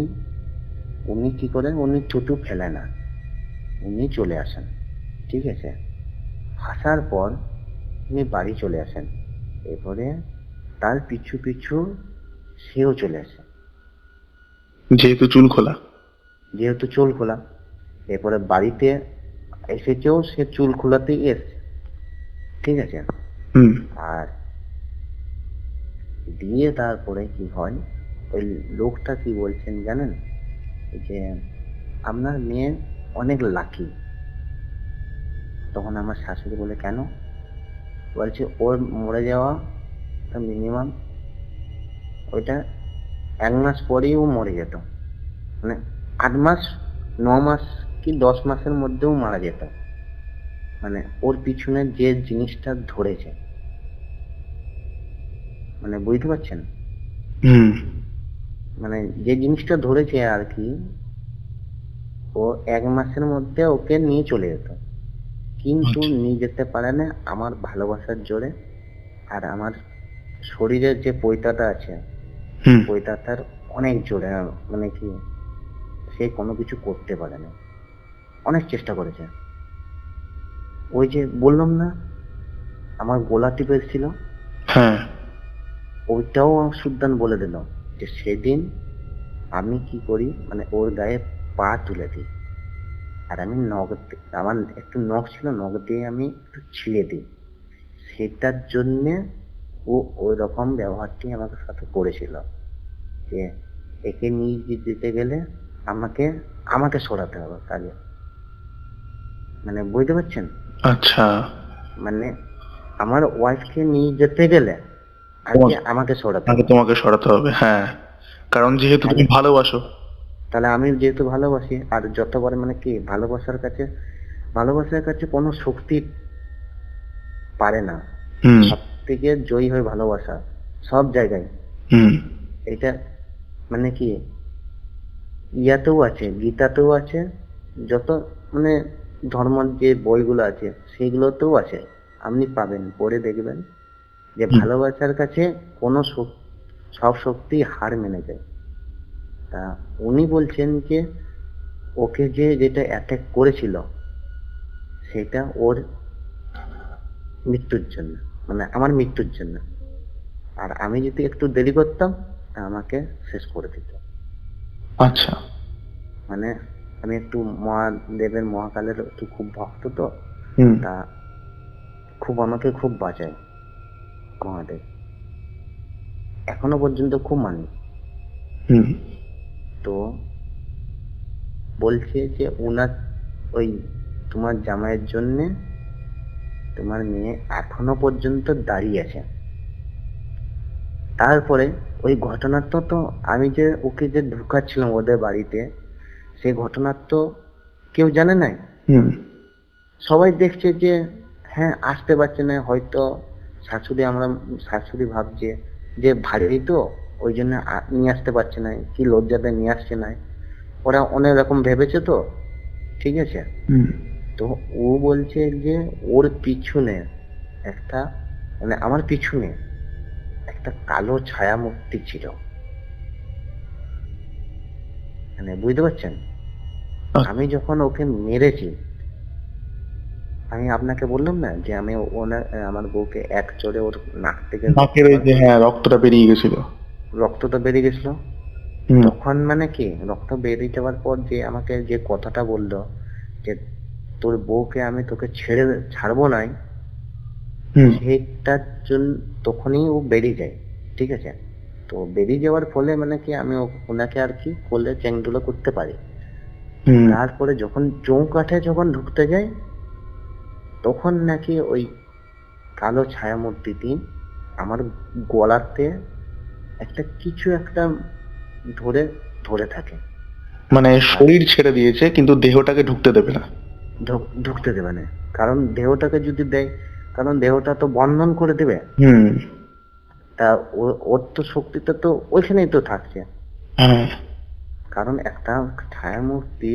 উনি কি করেন, উনি থুতু ফেলে না, উনি চলে আসেন। ঠিক আছে, আসার পর উনি বাড়ি চলে আসেন, এরপরে তার পিছু পিছু সেও চলে আসে। যেহেতু চুল খোলা। যেহেতু চুল খোলা, এরপরে বাড়িতে এসেছেও সে চুল খোলাতেই এসছে, ঠিক আছে। হুম। আর দিয়ে তারপরে কি হয়, ওই লোকটা কি বলছেন জানেন, যে আপনার মেয়ে অনেক লাকি। তখন আমার শাশুড়ি বলে, কেন? বলছে ওর মরে যাওয়া মিনিমাম ওইটা 1 মাস পরেই ও মরে যেত, মানে 8 মাস 9 মাস কি 10 মাসের মধ্যেও মারা যেত। মানে ওর পিছনে যে জিনিসটা ধরেছে, মানে বুঝতে পারছেন, হুম। মানে যে জিনিসটা ধরেছে আর কি, ও 1 মাসের মধ্যে ওকে নিয়ে চলে যেত, কিন্তু আচ্ছা। নিয়ে যেতে পারে না আমার ভালোবাসার জোরে। আর আমার শরীরের যে পৈতাটা আছে, হুম। পৈতাটার অনেক জোরে, মানে কি সে কোনো কিছু করতে পারে না, অনেক চেষ্টা করেছে। ওই যে বললাম না আমার গোলা টিপে ছিল, হ্যাঁ। ওইটাও সুদ্দান বলে দিল যে সেদিন আমি কি করি, মানে ওর গায়ে পা তুলে দিই, আর আমি আমার একটু নখ ছিল, নখ দিয়ে আমি একটু ছিঁড়ে দিই, সেটার জন্যে ও ওই রকম ব্যবহারটি আমাদের সাথে করেছিল, যে একে নিয়ে যেতে গেলে আমাকে আমাকে সরাতে হবে কাজে। মানে বুঝতে পারছেন, আচ্ছা। মানে আমার ওয়াইফকে নিয়ে যেতে গেলে আগে আমাকে সরাতে আগে হবে। তোমাকে সরাতে হবে, হ্যাঁ, কারণ যেহেতু তুমি আগে ভালোবাসো। তাহলে আমি যেহেতু ভালোবাসি, আর যতবার মানে কি ভালোবাসার কাছে কোনো শক্তি পারে না। হুম। সব থেকে জয়ী হয় ভালোবাসা সব জায়গায়। হুম। এটা মানে কি ইয়াতেও আছে, গীতাতেও আছে, যত মানে ধর্মের যে বইগুলো আছে সেগুলোতেও আছে, আপনি পাবেন, পড়ে দেখবেন যে হুম। ভালোবাসার কাছে কোনো সব শক্তি হার মেনে যায়। তা উনি বলছেন যে ওকে যে যেটা অ্যাটাক করেছিল সেটা ওর মৃত্যুর জন্য, মানে আমার মৃত্যুর জন্য, আর আমি যদি একটু দেরি করতাম তা আমাকে শেষ করে দিত। আচ্ছা। মানে আমি একটু মহাদেবের মহাকালের একটু খুব ভক্ত তো, হুম। তা আমাকে খুব বাঁচায় মহাদেব, এখনো পর্যন্ত খুব মানি। হুম। তো বলছে যে ওনার ওই তোমার জামাইয়ের জন্য তোমার মেয়ে এখনো পর্যন্ত দাঁড়িয়ে আছে। তারপরে ওই ঘটনাটা তো আমি যে ওকে যে ঢুকাচ্ছিলাম ওদের বাড়িতে, সেই ঘটনার তো কেউ জানে নাই। হুম। সবাই দেখছে যে হ্যাঁ আসতে পারছে না, হয়তো শাশুড়ি ভাবছে যে ভারী তো ওই জন্য নিয়ে আসতে পারছে না, কি লজ্জাতে নিয়ে আসছে না, ওরা অনেক রকম ভেবেছে তো, ঠিক আছে। হুম। তো ও বলছে যে ওর পিছনে একটা, মানে আমার পিছনে একটা কালো ছায়া মূর্তি ছিল, মানে বুঝতে পারছেন। আমি যখন ওকে মেরেছি, আমি আপনাকে বললাম না যে আমি আমার বউকে এক চড়ে ওর নাক থেকে নাকের ওই যে, হ্যাঁ, রক্তটা বেরিয়ে গেছিল। রক্তটা বেরিয়ে গেছিল। হুম। তখন মানে কি রক্ত বেরিয়ে যাওয়ার পর যে আমাকে যে কথাটা বললো যে তোর বউকে আমি তোকে ছাড়বো নাই, হুম। সেটার জন্য তখনই ও বেরিয়ে যায়, ঠিক আছে। তো বেরিয়ে যাওয়ার ফলে মানে কি আমি ওনাকে আর কি কোলে চেংদুলো করতে পারি। হুম। তারপরে যখন চৌকাঠে যখন ঢুকতে যায়, তখন নাকি ওই কালো ছায়া মূর্তিটি আমার গলাতে কিছু একটা ধরে ধরে থাকে। মানে আর শরীর ছেড়ে দিয়েছে কিন্তু দেহটাকে ঢুকতে দেবে না। ঢুকতে দেবে না, কারণ দেহটাকে যদি দেয়, কারণ দেহটা তো বন্ধন করে দেবে। হুম। তা ওর তো শক্তিটা তো ওইখানেই তো থাকছে, হ্যাঁ। কারণ একটা ছায়া মূর্তি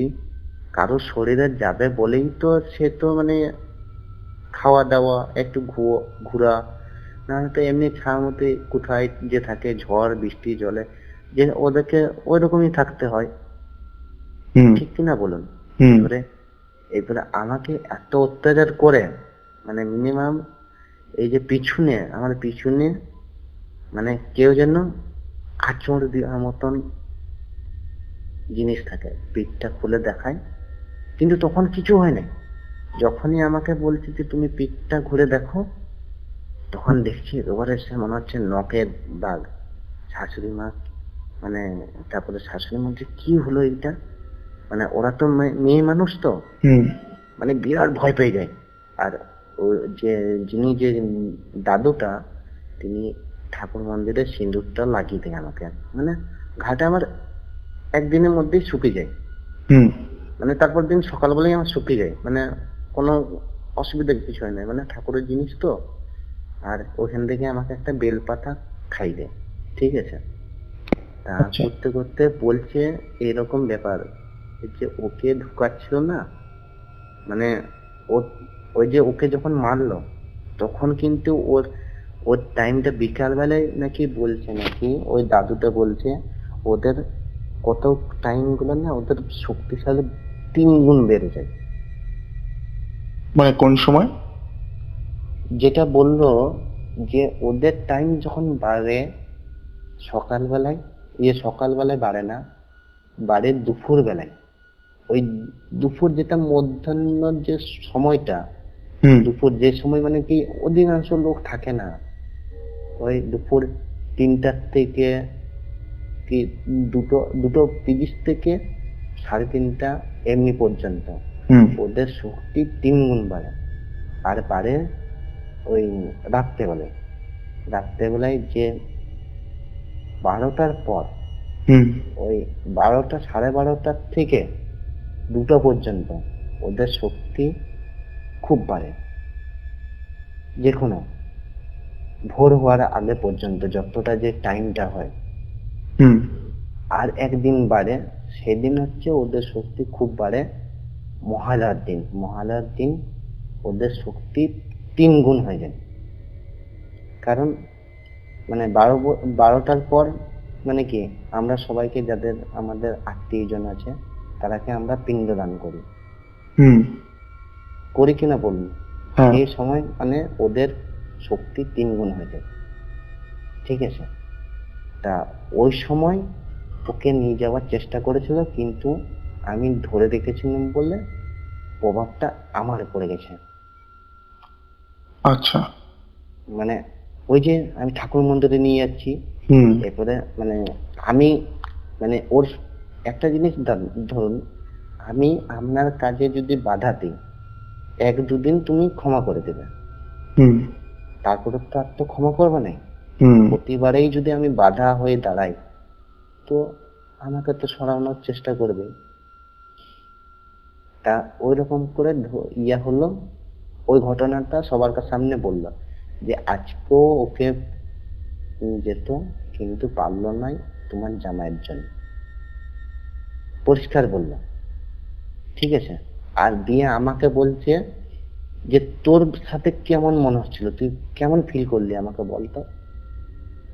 কারো শরীরে যাবে বলেই তো সে তো মানে খাওয়া দাওয়া একটু ঘোরা, না তো এমনি ছায়া মূর্তি কোথায় যে থাকে ঝড় বৃষ্টি জলে যে ওদেরকে ওই রকমই থাকতে হয়, হুম। ঠিক কিনা বলুন। হুম। এবারে আমাকে এত অত্যাচার করে, মানে মিনিমাম এই যে আমার পিছনে মানে কেউ যেন আঁচড় দেওয়ার মতন জিনিস থাকে, পিঠটা খুলে দেখায়, কিন্তু তখন কিছু হয় না। যখনই আমাকে বলছে যে তুমি পিঠটা ঘুরে দেখো, তখন দেখছি এবারে সে মনে হচ্ছে নখের দাগ। শাশুড়ি মা মানে, তারপরে শাশুড়ি মা যে কি হলো এটা, মানে ওরা তো মেয়ে মানুষ তো, হুম মানে বিরাট ভয় পেয়ে যায়। আর ও যে যিনি যে দাদুটা, তিনি ঠাকুর মন্দিরে সিঁদুরটা লাগিয়ে দেয় আমাকে, মানে ঘাটা আমার একদিনের মধ্যেই শুকিয়ে যায়। হুম মানে তারপর দিন সকালবেলায় আমার শুকিয়ে যায়, মানে কোনো অসুবিধার কিছু হয় না, মানে ঠাকুরের জিনিস তো। আর ওখান থেকে আমাকে একটা বেলপাতা খাই দেয়, ঠিক আছে। তা আচ্ছা। করতে করতে বলছে এরকম ব্যাপার, যে ওকে ঢুকাচ্ছিল না, মানে ওই যে ওকে যখন মারলো, তখন কিন্তু ওর টাইমটা বিকাল বেলায় নাকি, বলছে নাকি ওই দাদুটা বলছে ওদের কত টাইম গুলো না, ওদের শক্তিশালী 3 গুণ বেড়ে যায়। মানে কোন সময়? যেটা বললো যে ওদের টাইম যখন বাড়ে সকালবেলায়, সকালবেলায় বাড়ে না, বাড়ে দুপুর বেলায়। ওই দুপুর যেটা মধ্যাহ্ন যে সময়টা, হুম দুপুর যে সময় মানে কি অধিকাংশ লোক থাকে না, ওই দুপুর 3টা থেকে কি 2:30 থেকে 3:30 এমনি পর্যন্ত হুম ওদের শক্তি 3 গুণ বাড়ে। আর বাড়ে ওই রাত্রেবেলায়। রাত্রেবেলায় যে 12টার পর, হুম ওই 12টা 12:30 থেকে 2টা পর্যন্ত ওদের শক্তি খুব বাড়ে। যে কোনো ভোর হওয়ার আগে পর্যন্ত যতটা যে টাইমটা হয়। হুম আর একদিন বাড়ে, সেদিন হচ্ছে ওদের শক্তি খুব বাড়ে মহালয়ার দিন। মহালয়ার দিন ওদের শক্তি 3 গুণ হয়ে যায়। কারণ মানে 12টার পর মানে কি, আমরা সবাইকে, যাদের আমাদের আত্মীয়জন আছে, তারাকে আমরা পিণ্ডদান করি, হুম করি কিনা বলুন। হ্যাঁ। এই সময় মানে ওদের শক্তি 3 গুণ হয়ে যায়, ঠিক আছে। তা ওই সময় ওকে নিয়ে যাওয়ার চেষ্টা করেছিল, কিন্তু আমি ধরে রেখেছিলাম বলে প্রভাবটা আমার পড়ে গেছে। আচ্ছা। মানে ওই যে আমি ঠাকুর মন্দিরে নিয়ে যাচ্ছি, হুম এরপরে মানে আমি মানে ওর একটা জিনিস ধরুন, আমি আপনার কাজে যদি বাধা দিই, 1-2 দিন তুমি ক্ষমা করে দেবে, হুম তারপরে তো আর তো ক্ষমা করবে না। হুম প্রতিবারেই যদি আমি বাধা হয়ে দাঁড়াই, তো আমাকে তো সরানোর চেষ্টা করবে। তা ওই রকম করে হলো। ওই ঘটনাটা সবার সামনে বলল যে আজকেও ওকে যেত, কিন্তু পারলো নাই তোমার জামাইয়ের জন্য, পরিষ্কার বলল, ঠিক আছে। আর দিয়ে আমাকে বলছে যে তোর সাথে কেমন মনে হচ্ছিল, তুই কেমন ফিল করলি আমাকে বলতো।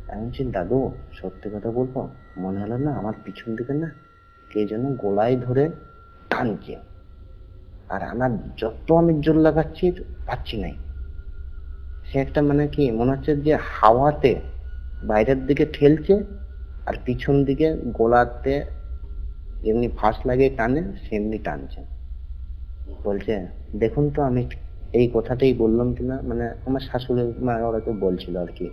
আমি বলছি দাদু সত্যি কথা বলবো, মনে হলো না আমার পিছন দিকে না কে যেন গলায় ধরে টানছে, আর আমার যত আমি জোর লাগাচ্ছি পাচ্ছি নাই। সে একটা মানে কি মনে হচ্ছে যে হাওয়াতে বাইরের দিকে ঠেলছে, আর পিছন দিকে গোলাতে এমনি ফাঁস লাগিয়ে টানে, সেমনি টানছে। বলছে দেখুন তো আমি এই কথাটাই বললাম কিনা, মানে আমার শাশুড়ি মা ওরা তো বলছিল আর কি,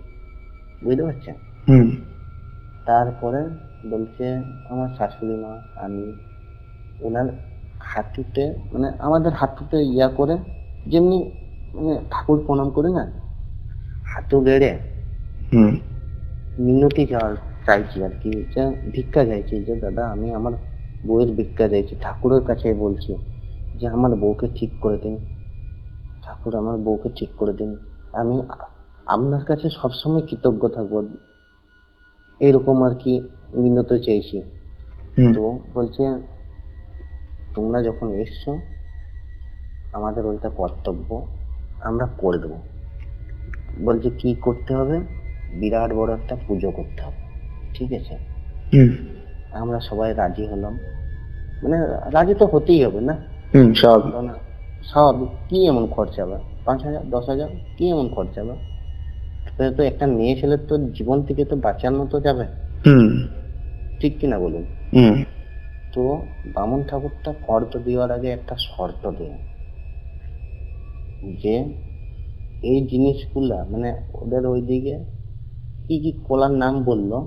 বুঝতে পারছেন। হুম তারপরে বলছে আমার শাশুড়ি মা, আমি ওনার হাঁটুতে, মানে আমাদের হাঁটুতে করে, যেমনি মানে ঠাকুর প্রণাম করে না, হাঁটু গেড়ে হুম মিনতি চাইছি আর কি, যে ভিক্ষা চাইছি, যে দাদা আমি আমার বউয়ের ভিক্ষা চাইছি, ঠাকুরের কাছে বলছি যে আমার বউকে ঠিক করে দিন, ঠাকুর আমার বউকে ঠিক করে দিন, আমি আপনার কাছে সবসময় কৃতজ্ঞ থাকবো, এরকম আর কি মিনতি চাইছি। হুম তো বলছে তোমরা যখন এসছো, আমাদের ওইটা কর্তব্য, আমরা করে দেবো। বলছে কি করতে হবে, বিরাট বড় একটা পুজো করতে হবে, ঠিক আছে। হুম আমরা সবাই রাজি হলাম, মানে রাজি তো হতেই হবে না, হুম স্বাভাবিক। কারণ স্বাভাবিক, কি এমন খরচা হবে, 5,000 10,000 কি এমন খরচা হবে, তো একটা মেয়ে ছেলের তো জীবন থেকে তো বাঁচানো তো যাবে, হুম ঠিক কিনা বলুন। হুম তো তো বামুন ঠাকুরটা ফর্দ দেওয়ার আগে একটা শর্ত দেয় যে এই জিনিসগুলা মানে ওদের ওইদিকে কি কি কলার নাম বললো,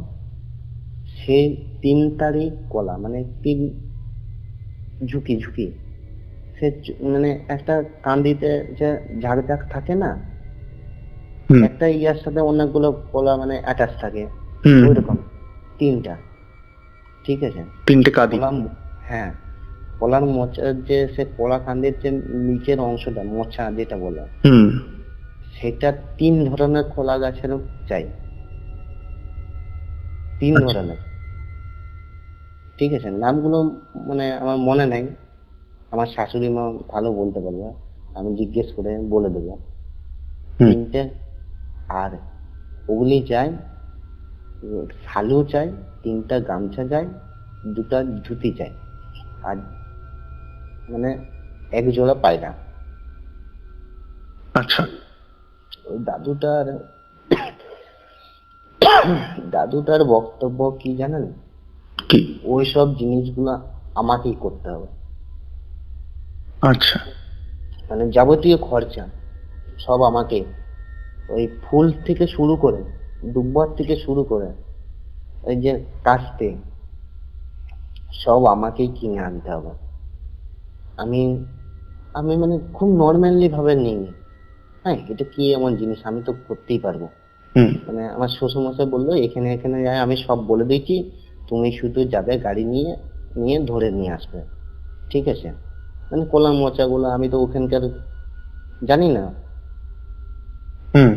সেই 3 তারিখ কলা মানে 3 ঝুঁকি ঝুঁকি, সে মানে একটা কান্দিতে যে ঝাড় থাকে না, হুম একটা ইয়ার সাথে অনেকগুলো কলা মানে অ্যাটাচ থাকে, হুম ওইরকম 3টা। ঠিক আছে, 3টে কাঁদি। কলা, হ্যাঁ, কলার মোচার যে সে কলা কান্দির যে নিচের অংশটা মোচা যেটা বলে, হুম সেটা 3 ধরনের কলা গাছের চাই, 3 আচ্ছা। ধরনের। ঠিক আছে, নামগুলো মানে আমার মনে নাই, আমার শাশুড়ি মা ভালো বলতে পারবে, আমি জিজ্ঞেস করে বলে দেবো। হুম 3টে, আর ওগুলি চাই, শালু চাই, 3টা গামছা চাই, 2টা ধুতি চাই, আর মানে 1 জোড়া পায়রা। আচ্ছা। ওই দাদুটার বক্তব্য কি জানেন, কি? ওই সব জিনিসগুলো আমাকেই করতে হবে, আচ্ছা। মানে যাবতীয় খরচা সব আমাকে, ওই ফুল থেকে শুরু করে দুব্বার থেকে শুরু করে ওই যে কাস্তে সব আমাকেই কিনে আনতে হবে। আমি আমি মানে খুব নর্মালি ভাবে নিই, হ্যাঁ এটা কি এমন জিনিস, আমি তো করতেই পারবো। হুম মানে আমার শ্বশুরমশাই বললো এখানে এখানে যায়, আমি সব বলে দিয়েছি, তুমি শুধু যাবে গাড়ি নিয়ে নিয়ে ধরে নিয়ে আসবে। ঠিক আছে, মানে কলা মোচাগুলো আমি তো ওখানকার জানি না, হুম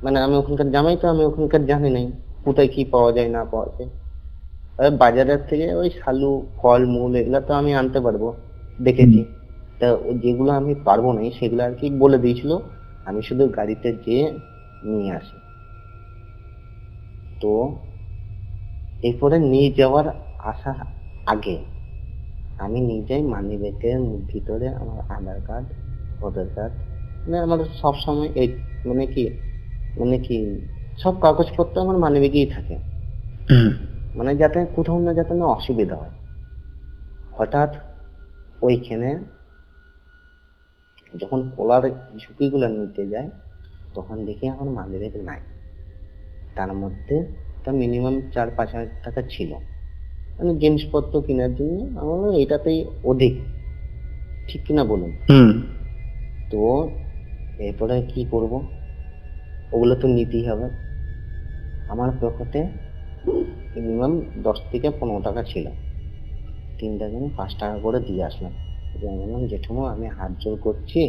মানে আমি ওখানকার জামাই তো, আমি ওখানকার জানি নাই কোথায় কি পাওয়া যায় না পাওয়া যায়। আর বাজারের থেকে ওই শালু ফল মূল এগুলা তো আমি আনতে পারবো, দেখেছি। তা যেগুলো আমি পারবো না সেগুলো আর কি বলে দিয়েছিল, আমি শুধু গাড়িতে যেয়ে নিয়ে আসি। তো এরপরে নিয়ে যাওয়ার আসার আগে আমি নিজেই মানি ব্যাগের ভিতরে আমার আধার কার্ড, ভোটার কার্ড, মানে আমার সবসময় এই মানে কি সব কাগজপত্র আমার মানি ব্যাগেই থাকে, হুম মানে যাতে কোথাও না যাতে না অসুবিধা হয়। হঠাৎ ওইখানে যখন কলার ঝুঁকিগুলো নিতে যায় তখন দেখি আমার মানি ব্যাগ নাই, তার মধ্যে তা মিনিমাম 4-5 হাজার টাকা ছিল, মানে জিনিসপত্র কেনার জন্য আমার এটাতেই অধিক, ঠিক কিনা বলুন। হুম তো এরপরে কি করব, ওগুলো তো নিতেই হবে। আমার পকেটে মিনিমাম 10 থেকে 15 টাকা ছিল, 3টা জনে 5 টাকা করে দিয়ে আসলাম, যে আমি বললাম জেঠুমা আমি হাত জোর করছি,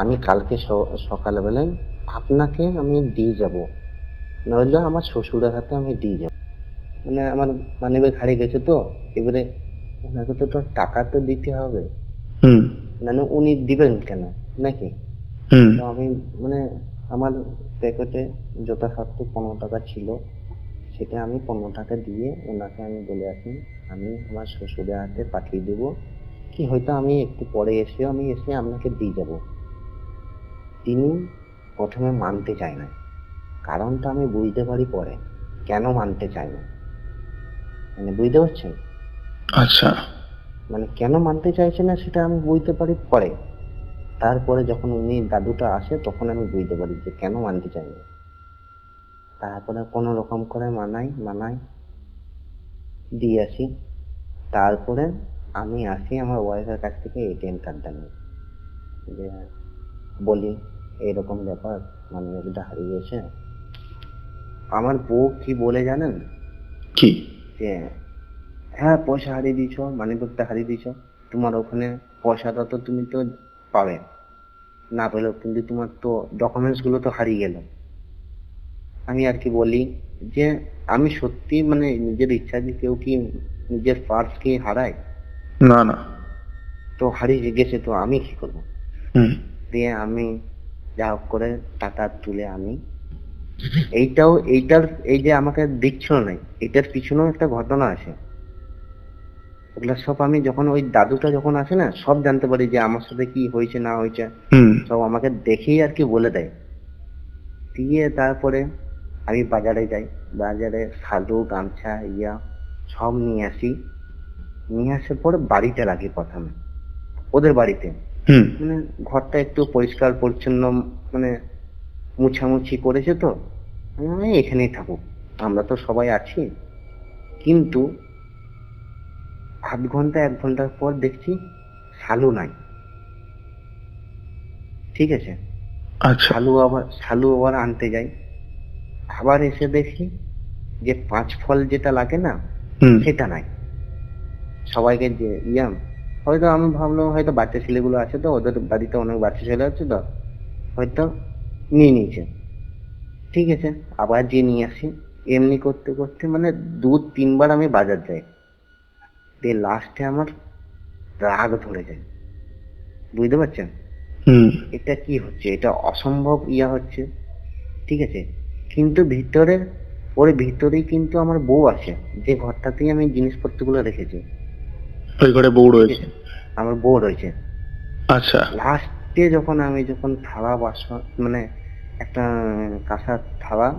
আমি কালকে সকালবেলায় আপনাকে আমি দিয়ে যাব, নইলে আমার শ্বশুরের হাতে আমি দিয়ে যাব। মানে আমার মানিব্যাগ হারিয়ে গেছে, তো এবারে ওনাকে তো টাকা তো দিতে হবে, হুম মানে উনি দিবেন কেন নাকি। হুম তো আমি মানে আমার প্যাকেটে যথাসাধ্য 15 টাকা ছিল, সেটা আমি 15 টাকা দিয়ে ওনাকে আমি বলে আসি আমি আমার শ্বশুরের হাতে পাঠিয়ে দেব, কি হয়তো আমি একটু পরে এসে আপনাকে দিয়ে যাব। তিনি প্রথমে মানতে চায় না, কারণটা আমি বুঝতে পারি পরে কেন মানতে চায় না, মানে বুঝতে পারছেন, আচ্ছা। মানে কেন মানতে চাইছে না সেটা আমি বুঝতে পারি পরে। তারপরে যখন উনি দাদুটা আসে তখন আমি বুঝতে পারি যে কেন মানতে চাই না। তারপরে কোনো রকম করে মানাই দিয়ে আসি। তারপরে আমি আসি আমার ওয়াইফের কাছ থেকে এটিএম কার্ডটা নিয়ে, যে বলি এরকম ব্যাপার, মানে এটা হারিয়ে গেছে। আমার বউ কি বলে জানেন, কি? যে হ্যাঁ পয়সা হারিয়ে দিয়েছ, মানি ব্যাগটা হারিয়ে দিয়েছ, তোমার ওখানে পয়সাটা তো তুমি তো পাবে না, পেলেও কিন্তু তোমার তো ডকুমেন্টস গুলো তো হারিয়ে গেল। আমি আর কি বলি যে আমি সত্যি মানে নিজের ইচ্ছা, যে কেউ কি নিজের পার্স কি হারায়, না না। তো হারিয়ে গেছে তো আমি কি করবো। হুম দিয়ে আমি যা হোক করে টাকা তুলে আনি। এইটার এই যে আমাকে দিচ্ছিল না, এটার পিছনেও একটা ঘটনা আছে। ওগুলা সব আমি যখন ওই দাদুটা যখন আসে না, সব জানতে পারি যে আমার সাথে কি হয়েছে না হয়েছে, হুম সব আমাকে দেখেই আর কি বলে দেয়। দিয়ে তারপরে আমি বাজারে যাই, বাজারে শালু গামছা সব নিয়ে আসি। নিয়ে আসার পরে বাড়িতে রাখি প্রথমে, ওদের বাড়িতে। হুম। মানে ঘরটা একটু পরিষ্কার পরিচ্ছন্ন, মানে মুছামুছি করেছে তো, আমি বললাম, এখানেই থাকুক, আমরা তো সবাই আছি। কিন্তু আধ ঘন্টা 1 ঘন্টার পর দেখছি শালু নাই। ঠিক আছে, আচ্ছা। শালু আবার আনতে যাই, আবার এসে দেখি যে 5 ফল যেটা লাগে না, হুম। সেটা নাই। সবাইকে যে হয়তো আমি ভাবলাম হয়তো বাচ্চা ছেলেগুলো আছে, তো ওদের বাড়িতে অনেক বাচ্চা ছেলে আছে, তো হয়তো নিয়ে নিয়েছে। ঠিক আছে, আবার যে নিয়ে আসি, এমনি করতে করতে মানে 2-3 বার আমি বাজার যাই, দিয়ে লাস্টে আমার রাগ ধরে যায়। বুঝতে পারছেন হুম। এটা কি হচ্ছে? এটা অসম্ভব হচ্ছে। ঠিক আছে, কিন্তু ওর ভিতরেই কিন্তু আমার বউ আছে, যে ঘরটাতেই আমি জিনিসপত্রগুলো রেখেছি। ওই ঘরে বউ ঠিক রয়েছে? আছে, আমার বউ রয়েছে। আচ্ছা। লাস্টে যখন থালা বাসন, মানে একটা কাঁসার থালা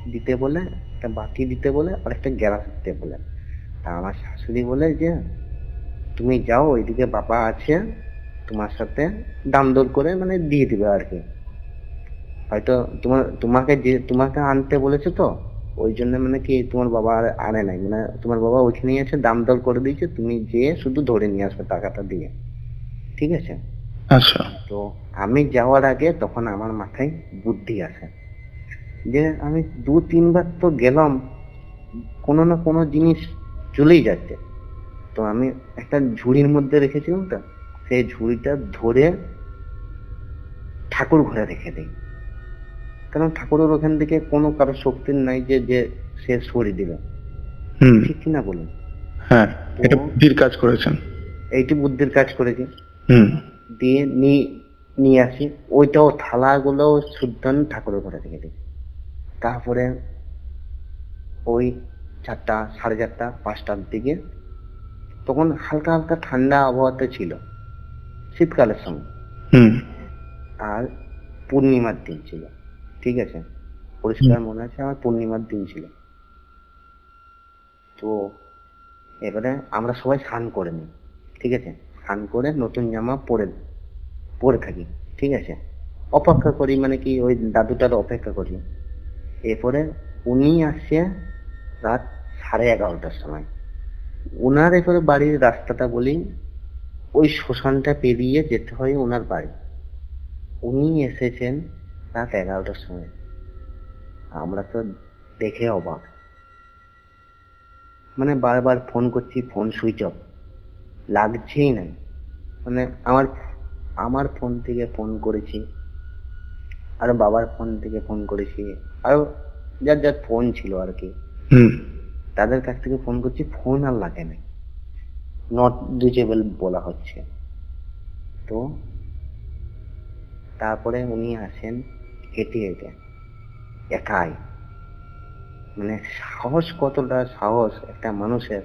দিতে বলে, একটা বাটি দিতে বলে, আর একটা গ্লাস দিতে বলে, তা আমার শাশুড়ি বলে যে তুমি যাও, ওইদিকে বাবা আছে, তোমার সাথে দাম দর করে মানে দিয়ে দিবে আর কি। হয়তো তোমাকে আনতে বলেছে, তো ওই জন্য মানে কি তোমার বাবা আর আনে নাই, মানে তোমার বাবা ওইখানেই আছে, দাম দর করে দিয়েছে, তুমি যেয়ে শুধু ধরে নিয়ে আসবে টাকাটা দিয়ে। ঠিক আছে, আচ্ছা। তো আমি যাওয়ার আগে তখন আমার মাথায় বুদ্ধি আসে যে আমি 2-3 বার তো গেলাম, কোনো না কোনো জিনিস চলেই যাচ্ছে। তো আমি একটা ঝুড়ির মধ্যে রেখেছিলাম, তো সেই ঝুড়িটা ধরে ঠাকুর ঘরে রেখে দিই, কারণ ঠাকুরের ওখান থেকে কোনো কারো শক্তি নাই যে যে সে সরিয়ে দিবে। হুম। ঠিক কিনা বলুন? হ্যাঁ, তো এটা বুদ্ধির কাজ করেছেন। এইটি বুদ্ধির কাজ করেছি। হুম। দিয়ে নিয়ে আসি, ওইটাও থালাগুলো শুদ্ধ ঠাকুরের ঘরে রেখে দিই। তারপরে ওই 4টা, 4:30, 5টার দিকে, তখন হালকা হালকা ঠান্ডা আবহাওয়াতে ছিল, শীতকালের সময়, হুম। আর পূর্ণিমার দিন ছিল। ঠিক আছে, পরিষ্কার মনে আছে আমার পূর্ণিমার দিন ছিল। তো এবারে আমরা সবাই স্নান করে নিই। ঠিক আছে, স্নান করে নতুন জামা পরে থাকি। ঠিক আছে, অপেক্ষা করি, মানে কি ওই দাদুটার অপেক্ষা করি। এরপরে উনি আসছে রাত 11:30টার সময়। উনার এরপরে বাড়ির রাস্তাটা বলি, ওই শ্মশানটা পেরিয়ে যেতে হয় ওনার বাড়ি। উনি এসেছেন রাত 11টার সময়। আমরা তো দেখে অবাক, মানে বারবার ফোন করছি, ফোন সুইচ অফ, লাগছেই না। মানে আমার ফোন থেকে ফোন করেছি, আর বাবার ফোন থেকে ফোন করেছি, আরো যার যার ফোন ছিল আর কি, হুম। তাদের কাছ থেকে ফোন করছি, ফোন আর লাগে না, নট রিচেবল বলা হচ্ছে। তো তারপরে উনি আসেন হেঁটে হেঁটে, একাই। মানে কতটা সাহস একটা মানুষের,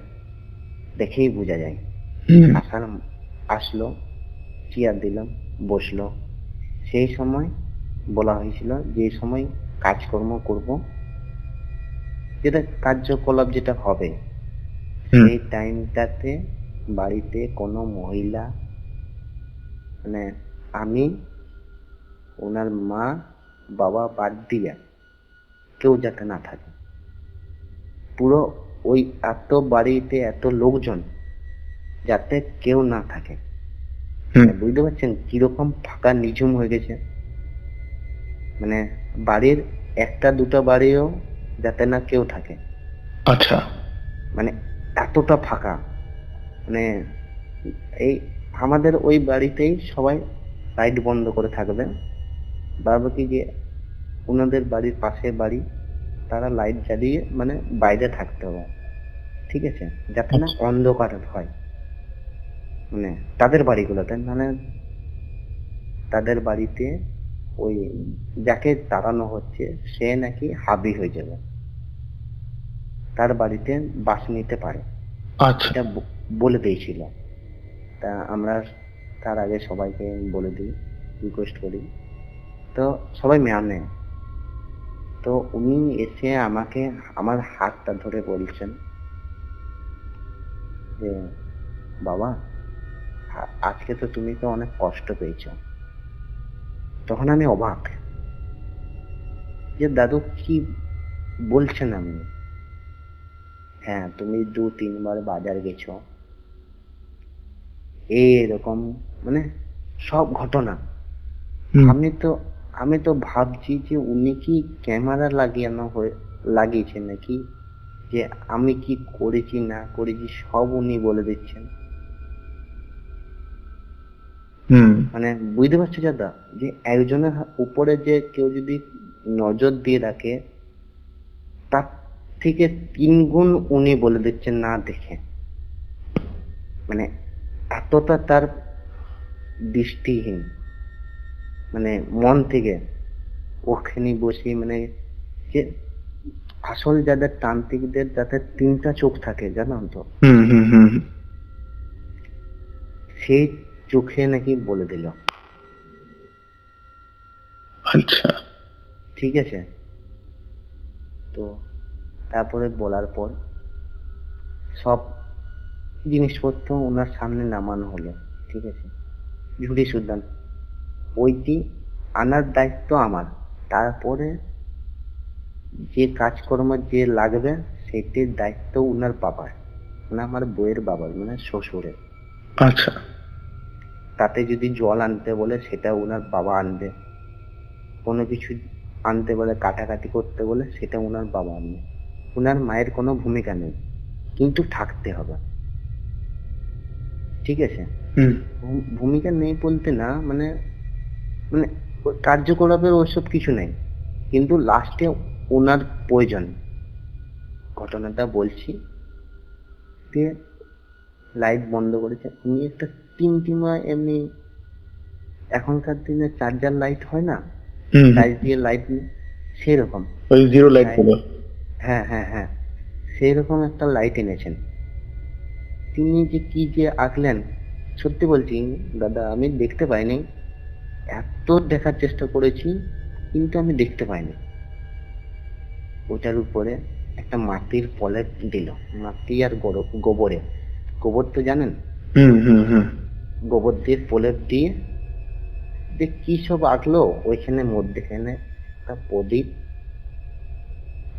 দেখেই বোঝা যায়। হুম। আসলো, চেয়ার দিলাম, বসলো। সেই সময় বলা হয়েছিল যে সময় কাজকর্ম করব, যেটা কার্যকলাপ যেটা হবে, হুম। সেই টাইমটাতে বাড়িতে কোনো মহিলা, মানে আমি, ওনার মা, বাবা বাদ দিয়ে কেউ যাতে না থাকে। পুরো ওই বাড়িতে এত লোকজন, যাতে কেউ না থাকে। হুম। বুঝতে পারছেন কিরকম ফাঁকা নিঝুম হয়ে গেছে? মানে বাড়ির 1টা 2টা বাড়িও যাতে না কেউ থাকে, আচ্ছা। মানে এতটা ফাঁকা। মানে এই আমাদের ওই বাড়িতেই সবাই লাইট বন্ধ করে থাকবে, বাকি যে ওনাদের বাড়ির পাশে বাড়ি, তারা লাইট জ্বালিয়ে মানে বাইরে থাকতে হবে। ঠিক আছে, যাতে না অন্ধকার হয়, মানে তাদের বাড়িগুলোতে, মানে তাদের বাড়িতে ওই যাকে তাড়ানো হচ্ছে সে নাকি হাবি হয়ে যাবে, তার বাড়িতে বাস নিতে পারে, আচ্ছা। এটা বলে দিয়েছিল। তা আমরা তার আগে সবাইকে বলে দিই, রিকোয়েস্ট করি, তো সবাই মানে। তো উনি এসে আমাকে আমার হাতটা ধরে বলছেন যে বাবা আজকে তো তুমি তো অনেক কষ্ট পেয়েছো। তখন আমি অবাক যে দাদু কি বলছেন আপনি? হ্যাঁ, তুমি 2-3 বার বাজার গেছো, এরকম মানে সব ঘটনা। হুম আমি তো ভাবছি যে উনি কি ক্যামেরা লাগিয়েছেন নাকি, যে আমি কি করেছি না করেছি সব উনি বলে দিচ্ছেন। হুম মানে বুঝতে পারছো দাদা, যে একজনের উপরে যে কেউ যদি নজর দিয়ে রাখে, তার থেকে 3 গুণ উনি বলে দিচ্ছেন না দেখে। মানে এতটা তার দৃষ্টিহীন, মানে মন থেকে ওখানে বসে, মানে যে আসল যাদের তান্ত্রিকদের যাদের 3টা চোখ থাকে জানো তো, হুম হুম হুম সেই চোখে নাকি বলে দিল। আচ্ছা। ঠিক আছে, তো তারপরে বলার পর সব জিনিসপত্র ওনার সামনে নামানো হলো। ঠিক আছে, ঝুড়ি সুদান ওইটি আনার দায়িত্ব আমার। তারপরে যে কাজকর্ম যে লাগবে সেটির দায়িত্ব উনার বাবার, মানে আমার বইয়ের বাবার, মানে শ্বশুরের। আচ্ছা। তাতে যদি জল আনতে বলে সেটা উনার বাবা আনবে, কোনো কিছু আনতে বলে কাটাকাটি করতে বলে সেটা উনার বাবা আনবে। উনার মায়ের কোনো ভূমিকা নেই, কিন্তু থাকতে হবে। ঠিক আছে, হুম ভূমিকা নেই বলতে না, মানে মানে কার্যকলাপের ওইসব কিছু নেই, কিন্তু লাস্টে ওনার প্রয়োজন। ঘটনাটা বলছি, দিয়ে লাইট বন্ধ করেছে উনি, একটা টিমটিমা এমনি এখনকার দিনে চার্জার লাইট হয় না, হুম চার্জ দিয়ে লাইট, সেরকম। ওই 0 লাইট গুলো। হ্যাঁ হ্যাঁ হ্যাঁ, সেরকম একটা লাইট এনেছেন। তিনি যে কি যে আঁকলেন, সত্যি বলছি দাদা আমি দেখতে পাইনি। এত দেখার চেষ্টা করেছি কিন্তু আমি দেখতে পাইনি। ওটার উপরে একটা মাটির প্রলেপ দিল, মাটি আর গোবরে, গোবর তো জানেন, হুম হুম হুম গোবর দিয়ে প্রলেপ দিয়ে যে কি সব আঁকলো ওইখানে মধ্যেখানে একটা প্রদীপ,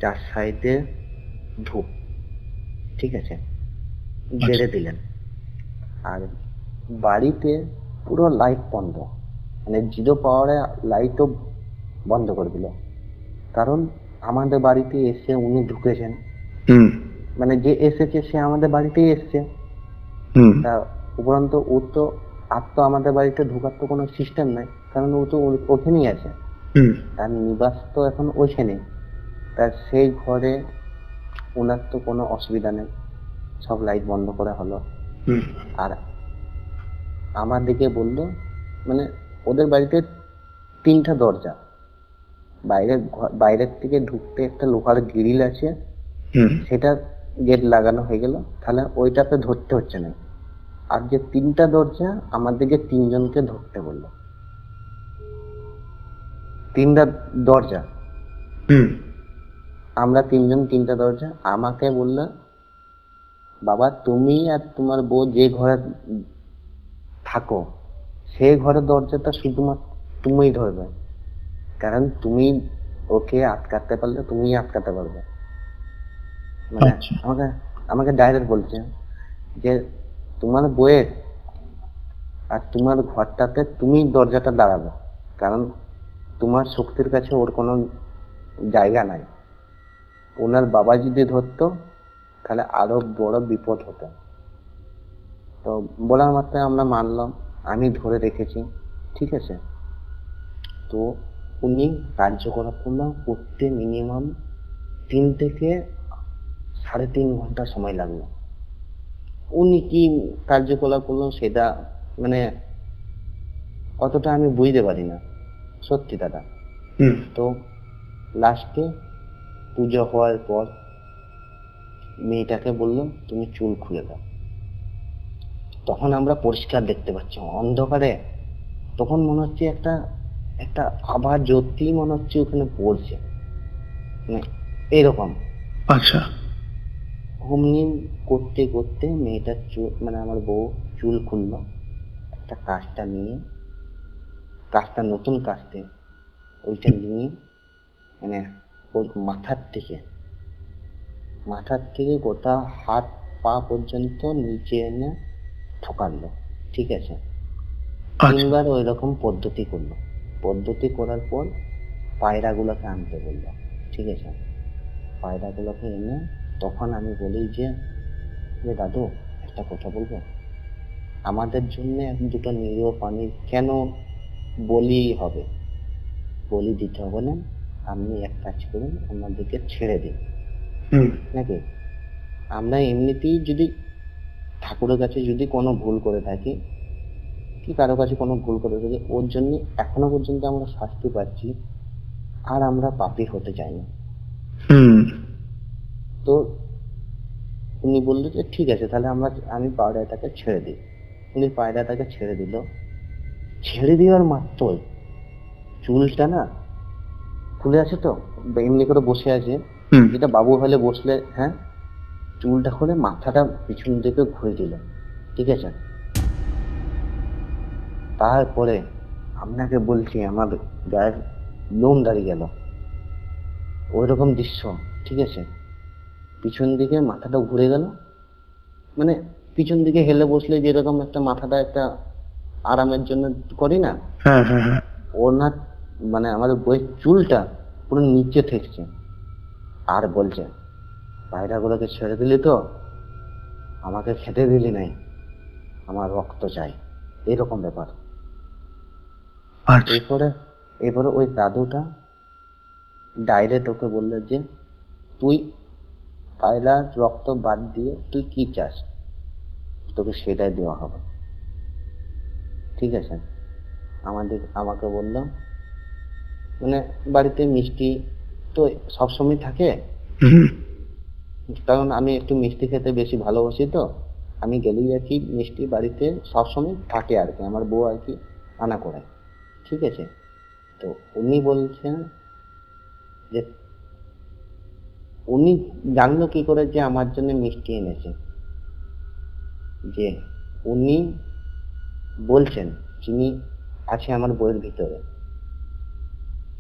4 সাইডে ধূপ। ঠিক আছে, জেলে দিলেন। আর বাড়িতে পুরো লাইট বন্ধ, মানে 0 পাওয়ারে লাইটও বন্ধ করে দিল। কারণ আমাদের বাড়িতে এসে উনি ঢুকেছেন, হুম মানে যে এসেছে সে আমাদের বাড়িতেই এসছে। হুম তা উপরন্ত ও তো, আর তো আমাদের বাড়িতে ঢোকার তো কোনো সিস্টেম নাই, কারণ ও তো ওখানেই আছে, হুম তার নিবাস তো এখন ওইখানে। তার সেই ঘরে ওনার তো কোনো অসুবিধা নেই, সব লাইট বন্ধ করা হলো। হুম আর আমার দিকে বললো, মানে ওদের বাড়িতে 3টা দরজা, বাইরের থেকে ঢুকতে একটা লোহার গ্রিল আছে, হুম সেটা গেট লাগানো হয়ে গেল, তাহলে ওইটাতে ধরতে হচ্ছে না। আর যে 3টা দরজা আমার দিকে 3জনকে ধরতে বললো, 3টা দরজা, হুম আমরা 3জন 3টা দরজা। আমাকে বললো, বাবা তুমি আর তোমার বউ যে ঘরে থাকো সেই ঘরের দরজাটা শুধুমাত্র তুমিই ধরবে, কারণ তুমি ওকে আটকাতে পারলে তুমি আটকাতে পারবে। মানে আচ্ছা। আমাকে আমাকে ডাইরেক্ট বলছে যে তোমার বইয়ের আর তোমার ঘরটাতে তুমি দরজাটা দাঁড়াবে, কারণ তোমার শক্তির কাছে ওর কোনো জায়গা নাই। ওনার বাবা যদি ধরতো তাহলে আরো বড় বিপদ হতো। তো বলার মাত্রায় আমরা মানলাম, আমি ধরে রেখেছি। ঠিক আছে, তো উনি কার্যকলাপ করতে মিনিমাম 3 থেকে 3.5 ঘন্টা সময় লাগলো। উনি কি কার্যকলাপ করলো সেটা মানে অতটা আমি বুঝতে পারি না, সত্যি দাদা। হুম তো লাস্টে পুজো হওয়ার পর মেয়েটাকে বললো তুমি চুল খুলে দাও। তখন আমরা পরিষ্কার দেখতে পাচ্ছি অন্ধকারে, তখন মনে হচ্ছে একটা একটা আবার জ্যোতি মনে হচ্ছে ওখানে পড়ছে, মানে এরকম। আচ্ছা। অমনি করতে করতে মেয়েটার চুল, মানে আমার বউ চুল খুললো, একটা কাঁচটা নিয়ে, কাঁচটা নতুন কাঁচতে, ওইটা নিয়ে মানে ওর মাথার থেকে গোটা হাত পা পর্যন্ত নিচে এনে ঠোকালো। ঠিক আছে, আচ্ছা। তিনবার ওই রকম পদ্ধতি করার পর পায়রাগুলোকে আনতে বললো। ঠিক আছে, পায়রাগুলোকে এনে তখন আমি বলি যে দাদু একটা কথা বলবো, আমাদের জন্য দুটো নিরীহ প্রাণী কেন বলি হবে, বলি দিতে হবে না, আপনি এক কাজ করুন, আমাদেরকে ছেড়ে দিন নাকি। আমরা এমনিতেই যদি ঠাকুরের কাছে যদি কোনো ভুল করে থাকি, কি কারো কাছে কোনো ভুল করে থাকি, ওর জন্য এখনো পর্যন্ত আমরা শাস্তি পাচ্ছি, আর আমরা পাপী হতে চাই না। তো উনি বললো যে ঠিক আছে, তাহলে আমি পায়রাটাকে ছেড়ে দিই। উনি পায়রাটাকে ছেড়ে দিল। ছেড়ে দেওয়ার মাত্রই চুলটা না খুলে আছে, তো এমনি করে বসে আছে, যেটা বাবু হলে বসলে, হ্যাঁ, চুলটা খুলে মাথাটা পিছন দিকে ঘুরে দিল। ঠিক আছে, তারপরে আপনাকে বলছি আমার গায়ের লোম দাঁড়িয়ে গেল, ওই রকম দৃশ্য। ঠিক আছে, পিছন দিকে মাথাটা ঘুরে গেল, মানে পিছন দিকে হেলে বসলে যেরকম একটা মাথাটা একটা আরামের জন্য করি না, ওনার মানে আমাদের বইয়ের চুলটা পুরো নিচে ঠেকছে। আর বলছে পায়রাগুলোকে ছেড়ে দিলি তো, আমাকে খেতে দিলি নাই, আমার রক্ত চাই, এরকম ব্যাপার। এরপরে ওই দাদুটা ডাইরেক্ট ওকে বললো যে তুই পায়রার রক্ত বাদ দিয়ে তুই কি চাস, তোকে সেটাই দেওয়া হবে। ঠিক আছে, আমাকে বললো, মানে বাড়িতে মিষ্টি তো সবসময় থাকে, কারণ আমি একটু মিষ্টি খেতে বেশি ভালোবাসি, তো আমি গেলেই আর কি মিষ্টি বাড়িতে সবসময় থাকে আর কি, আমার বউ আর কি আনা করে। ঠিক আছে, তো উনি বলছেন যে উনি জানলো কি করে যে আমার জন্য মিষ্টি এনেছে, যে উনি বলছেন যিনি আছে আমার বইয়ের ভিতরে,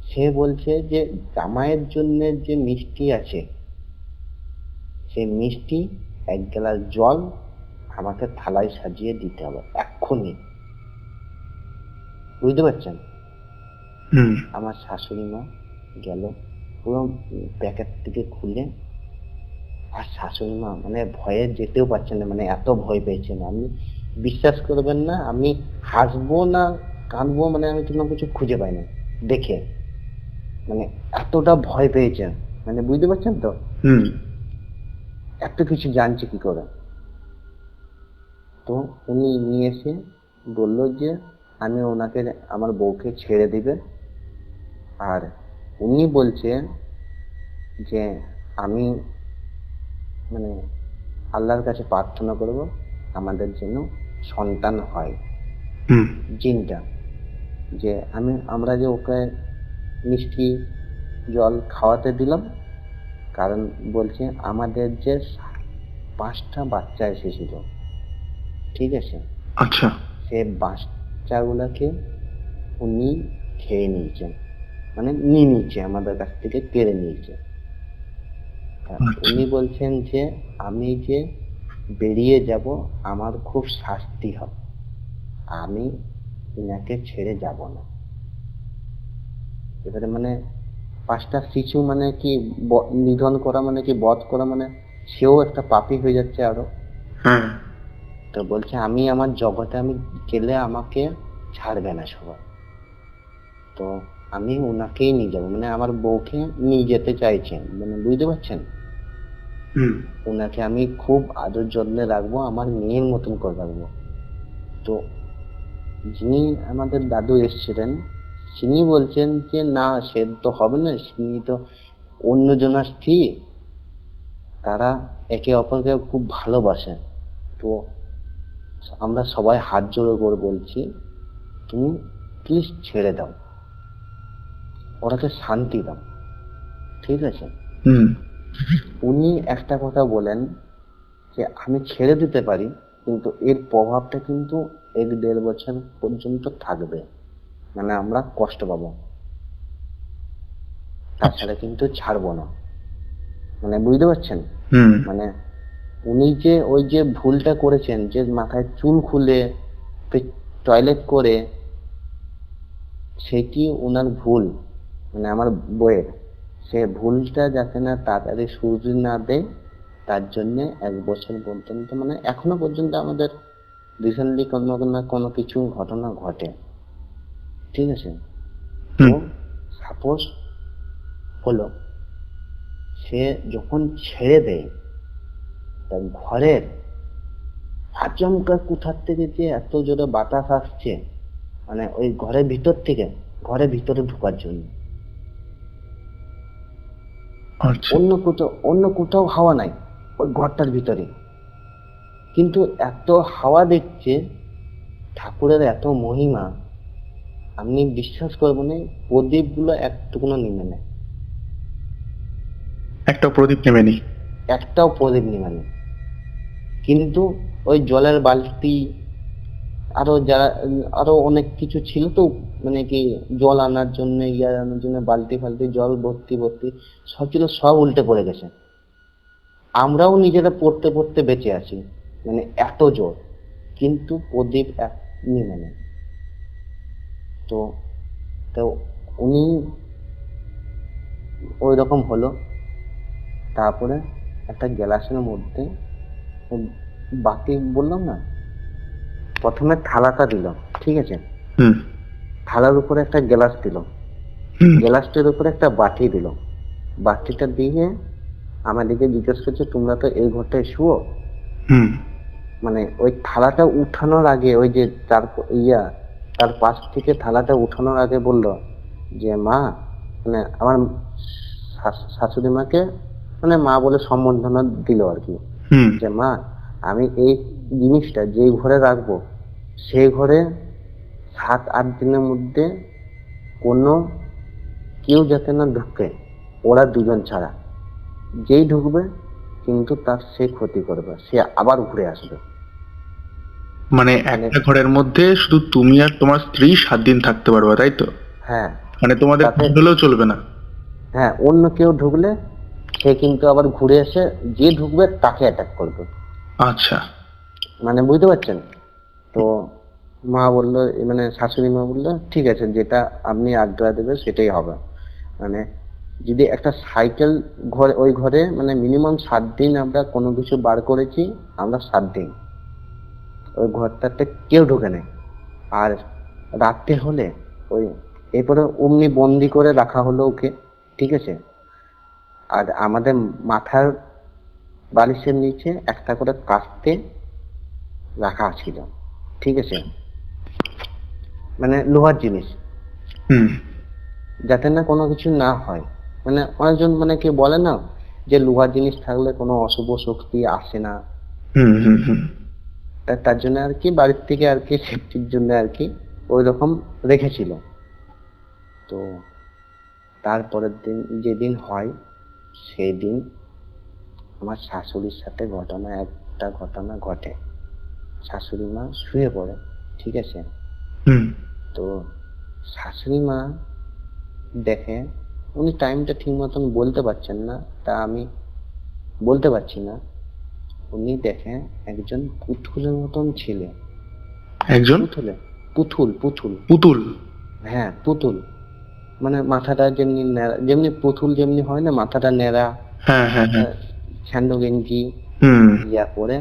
সে বলছে যে জামাইয়ের জন্য যে মিষ্টি আছে, সেই মিষ্টি এক গ্লাস জল আমাকে থালায় সাজিয়ে দিতে হবে এক্ষুনি। বুঝতে পারছেন? আমার শাশুড়ি মা গেল, পুরো প্যাকেট থেকে খুলে, আর শাশুড়ি মা মানে ভয়ে যেতেও পারছেন না, মানে এত ভয় পেয়েছেন, আমি বিশ্বাস করবেন না, আমি হাসবো না কাঁদবো, মানে আমি কোনো কিছু খুঁজে পাই না দেখে, মানে এতটা ভয় পেয়েছেন, মানে বুঝতে পারছেন তো এত কিছু জানছে কি করে। তো উনি নিয়ে এসে বললো যে আমি ওনাকে, আমার বউকে ছেড়ে দিবে, আর উনি বলছেন যে আমি মানে আল্লাহর কাছে প্রার্থনা করব আমাদের যেন সন্তান হয়। জিনটা যে আমরা যে ওকে মিষ্টি জল খাওয়াতে দিলাম, কারণ বলছে আমাদের যে 5টা বাচ্চা এসেছিল, ঠিক আছে, আচ্ছা, সে বাচ্চাগুলোকে উনি খেয়ে নিয়েছেন, মানে নিয়ে নিয়েছে, আমাদের কাছ থেকে কেড়ে নিয়েছে। উনি বলছেন যে আমি যে বেরিয়ে যাব আমার খুব শাস্তি হবে, আমি ইনাকে ছেড়ে যাব না। এবারে মানে 5টা শিশু মানে কি নিধন করা, মানে কি বধ করা, মানে সেও একটা পাপী হয়ে যাচ্ছে আরো। তো বলছে আমি আমার জগতে আমি গেলে আমাকে ছাড়বে না সবাই, তো আমি ওনাকেই নিয়ে যাবো, মানে আমার বউকে নিয়ে যেতে চাইছেন, মানে বুঝতে পারছেন, ওনাকে আমি খুব আদর যত্নে রাখবো, আমার মেয়ের মতন করে রাখবো। তো যিনি আমাদের দাদু এসেছিলেন, তিনি বলছেন যে না, সে তো হবে না, তিনি তো অন্যজনের স্ত্রী, তারা একে অপরকে খুব ভালোবাসেন, তো আমরা সবাই হাত জোড়ো করে বলছি তুমি প্লিজ ছেড়ে দাও, ওরাকে শান্তি দাও। ঠিক আছে, উনি একটা কথা বলেন যে আমি ছেড়ে দিতে পারি, কিন্তু এর প্রভাবটা কিন্তু 1-1.5 বছর পর্যন্ত থাকবে, মানে আমরা কষ্ট পাবো, তাছাড়া কিন্তু ছাড়বো না। মানে বুঝতে পারছেন? হুম। মানে উনি যে ওই যে ভুলটা করেছেন, যে মাথায় চুল খুলে টয়লেট করে, সেটি ওনার ভুল, মানে আমার বইয়ের, সে ভুলটা যাতে না তাড়াতাড়ি শুধরে না দেয়, তার জন্য 1 বছর পর্যন্ত, মানে এখনো পর্যন্ত আমাদের রিসেন্টলি কোনো না কোনো কিছু ঘটনা ঘটে, ঠিক আছে? তো হুম। সাপোজ হলো সে যখন ছেড়ে দেয়, তার ঘরের আচমকা কোথার থেকে যে এত জোরে বাতাস আসছে, মানে ওই ঘরের ভিতর থেকে ঘরের ভিতরে ঢোকার জন্য। আচ্ছা। অন্য কোথাও হাওয়া নাই, ওই ঘরটার ভিতরে কিন্তু এত হাওয়া দেখছে। ঠাকুরের এত মহিমা, আপনি বিশ্বাস করবেন না, প্রদীপ গুলো একটুকুনো নেমে নেয়, একটা প্রদীপ নেমে নেই। একটাও প্রদীপ নেমে নেয়। কিন্তু ওই জলের বালতি, আরো অনেক কিছু ছিল তো, মানে কি জল আনার জন্য, আনার জন্য বালতি ফালতি জল ভর্তি ভর্তি সব ছিল, সব উল্টে পড়ে গেছে। আমরাও নিজেরা পড়তে পড়তে বেঁচে আছি, মানে এত জোর, কিন্তু প্রদীপ নেমে নেয়। তো তো উনি ওই রকম হলো। তারপরে একটা গ্লাসের মধ্যে বাটি, বললাম না, প্রথমে থালাটা দিল, ঠিক আছে? হুম। থালার উপরে একটা গ্লাস দিল, হুম। গ্লাসটার উপরে একটা বাটি দিল। বাটিটা দিয়ে আমাদেরকে জিজ্ঞেস করছে, তোমরা তো এই ঘরটায় শুও। হুম। মানে ওই থালাটা উঠানোর আগে, ওই যে তার পাশ থেকে থালাটা উঠানোর আগে বলল যে, মা, মানে আমার শাশুড়ি মাকে, মানে মা বলে সম্বোধনা দিল আর কি, হুম। যে মা, আমি এই জিনিসটা যেই ঘরে রাখবো, সেই ঘরে 7-8 দিনের মধ্যে কোনো কেউ যাতে না ঢুকে, ওরা দুজন ছাড়া। যেই ঢুকবে কিন্তু তার সে ক্ষতি করবে, সে আবার ঘুরে আসবে। মানে একটা ঘরের মধ্যে শুধু তুমি আর তোমার স্ত্রী 7 দিন থাকতে পারবে, তাই তো? হ্যাঁ, মানে তোমাদের তাতে হলেও চলবে না? হ্যাঁ, অন্য কেউ ঢুকলে সে কিন্তু আবার ঘুরে এসে যে ঢুকবে তাকে অ্যাটাক করবে। আচ্ছা। মানে বুঝতে পারছেন? তো মা বললো, মানে শাশুড়ি মা বললো, ঠিক আছে, যেটা আপনি আজ্ঞা দেবে সেটাই হবে। মানে যদি একটা সাইকেল ঘরে, ওই ঘরে মানে মিনিমাম 7 দিন আমরা কোনো কিছু বার করেছি, আমরা 7 দিন ওই ঘরটাতে কেউ ঢুকে নেই। আর রাত্রে হলে ওই, এরপরে অমনি বন্দি করে রাখা হলো ওকে, ঠিক আছে? আর আমাদের মাথার বালিশের নিচে একটা করে কাস্তে রাখা ছিল, ঠিক আছে? মানে লোহার জিনিস, হুম। যাতে না কোনো কিছু না হয়। মানে অনেকজন মানে কি বলে না, যে লোহার জিনিস থাকলে কোনো অশুভ শক্তি আসে না। হুম। হুম। হুম। তার জন্য আর কি বাড়ির থেকে আর কি সেফটির জন্য আর কি ওই রকম রেখেছিল। তো তারপরের দিন যেদিন হয়, সেই দিন আমার শাশুড়ির সাথে একটা ঘটনা ঘটে। শাশুড়ি মা শুয়ে পড়ে, ঠিক আছে? হুম। তো শাশুড়ি মা দেখে, উনি টাইমটা ঠিক মতন বলতে পারছেন না, তা আমি বলতে পারছি না। উনি দেখে একজন পুতুলের মতন ছেলে। একজন পুতুল। পুতুল? হ্যাঁ, পুতুল। মানে মাথাটা যেমনি ন্যাড়া, যেমনি পুতুল যেমনি হয় না, মাথাটা ন্যাড়া, হ্যাঁ, হ্যাঁ, হ্যাঁ। স্যান্ডো গেঞ্জি হুম। পরে,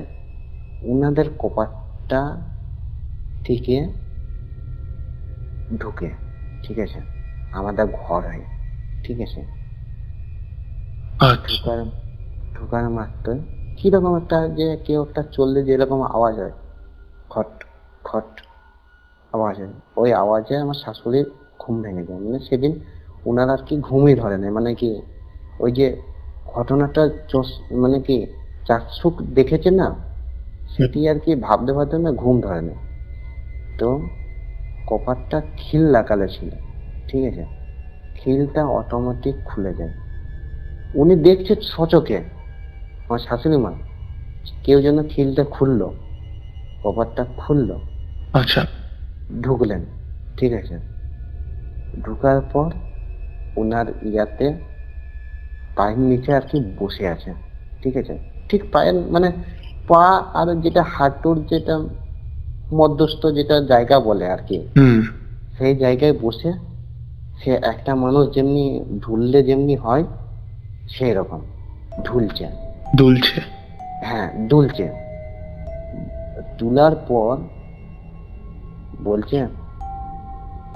উনাদের কপাটটা থেকে ঢুকে, ঠিক আছে, আমাদের ঘরে, ঠিক আছে? আচ্ছা। ঢোকার মাত্র কিরকম একটা, যে কেউ একটা চললে যেরকম আওয়াজ হয়, খট খট আওয়াজ হয়, ওই আওয়াজে আমার শাশুড়ির ঘুম ভেঙে যায়। মানে সেদিন ওনার আর কি ঘুমই ধরে না, মানে কি ওই যে ঘটনাটা মানে কি চাক্ষুষ দেখেছে না, সেটি আর কি ভাবতে ভাবতে না ঘুম ধরে না। তো কপারটা খিল লাগালে ছিল, ঠিক আছে? খিলটা অটোমেটিক খুলে যায়। উনি দেখছে সচকে, আমার শাশুড়ি মা কেউ যেন খিলটা খুললো, কভারটা খুললো, আচ্ছা। ঢুকলেন, ঠিক আছে। ঢুকার পর ওনার ইয়াতে পায়ের নিচে আর কি বসে আছে, ঠিক আছে। ঠিক পায়ের মানে পা আর যেটা হাঁটুর যেটা মধ্যস্থ যেটা জায়গা বলে আর কি, হুম। সেই জায়গায় বসে সে একটা মানুষ যেমনি ঢুললে যেমনি হয় সেই রকম ঢুলছে। দুলছে। হ্যাঁ, দুলছে। তুলার পর বলছে,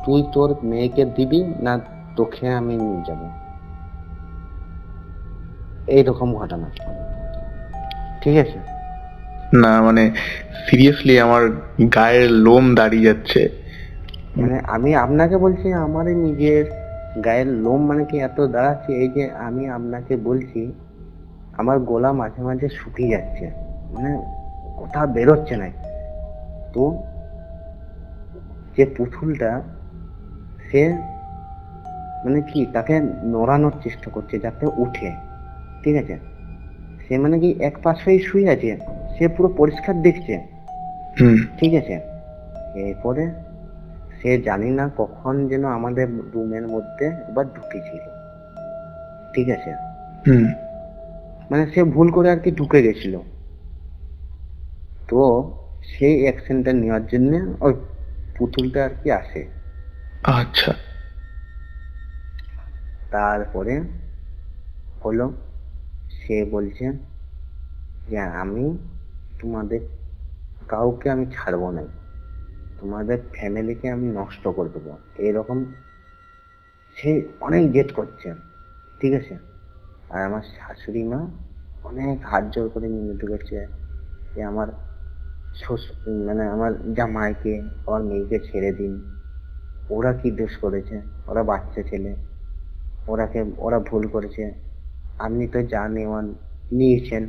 তুই তোর মেয়েকে দিবি না তোকে আমি নিয়ে যাব। এইরকম ঘটনা, ঠিক আছে। না মানে সিরিয়াসলি আমার গায়ের লোম দাঁড়িয়ে যাচ্ছে। মানে আমি আপনাকে বলছি, আমারই নিজের গায়ের লোম মানে কি এত দাঁড়াচ্ছে, এই যে আমি আপনাকে বলছি আমার গলা মাঝে মাঝে শুকিয়ে যাচ্ছে, মানে কথা বেরোচ্ছে না। তো যে পুতুলটা সে মানে কি তাকে নড়ানোর চেষ্টা করছে যাতে উঠে, ঠিক আছে। সে মানে কি এক পাশেই শুয়ে আছে, সে পুরো পরিষ্কার দেখছে, হুম। ঠিক আছে। এরপরে সে জানি না কখন যেন আমাদের রুমের মধ্যে এবার ঢুকেছিল, ঠিক আছে। হুম। মানে সে ভুল করে আর কি ঢুকে গেছিল। তো সেই অ্যাকশনটা নেওয়ার জন্য ওই পুতুলটা আর কি আসে। আচ্ছা। তারপরে হলো, সে বলছে যে আমি তোমাদের কাউকে আমি ছাড়বো না, তোমাদের ফ্যামিলিকে আমি নষ্ট করে দেবো, এরকম সে অনেক জেদ করছে, ঠিক আছে। আর আমার শাশুড়ি মা অনেক হাত জোর করে মিনতি করছে যে আমার মানে আমার জামাইকে আমার মেয়েকে ছেড়ে দিন, ওরা কি দোষ করেছে, ওরা বাচ্চা ছেলে, ওরা ভুল করেছে, আপনি তো যা নেওয়ান নিয়েছেন,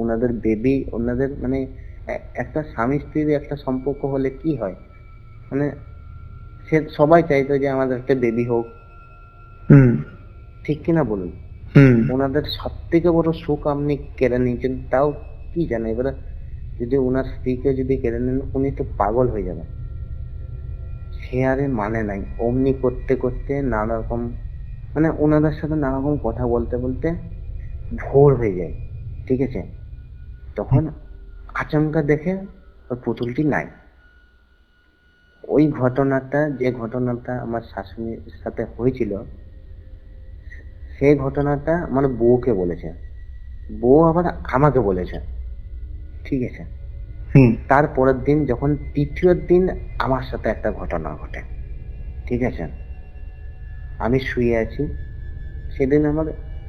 ওনাদের বেবি, ওনাদের মানে একটা স্বামী স্ত্রীর একটা সম্পর্ক হলে কি হয়, মানে সে সবাই চাইতো যে আমাদের একটা বেবি হোক, হুম। ঠিক কিনা বলুন। হুম। ওনাদের সব থেকে বড় সুখ আপনি কেড়ে নিয়েছেন, তাও কি জানে, এবারে যদি ওনার স্ত্রীকে যদি কেড়ে নেন উনি তো পাগল হয়ে যাবে। সে আরে মানে নাই, অমনি করতে করতে নানা রকম মানে ওনাদের সাথে নানা রকম কথা বলতে বলতে ভোর হয়ে যায়, ঠিক আছে। তখন আচমকা দেখে ওই পুতুলটি নাই। ওই ঘটনাটা, যে ঘটনাটা আমার শাশুড়ির সাথে হয়েছিল, সেই ঘটনাটা আমার বউকে বলেছে, বউ আবার আমাকে বলেছে, ঠিক আছে। হুম। তারপরের দিন যখন তৃতীয় দিন আমার সাথে একটা ঘটনা ঘটে, ঠিক আছে। আমি শুয়ে আছি, সেদিন আমার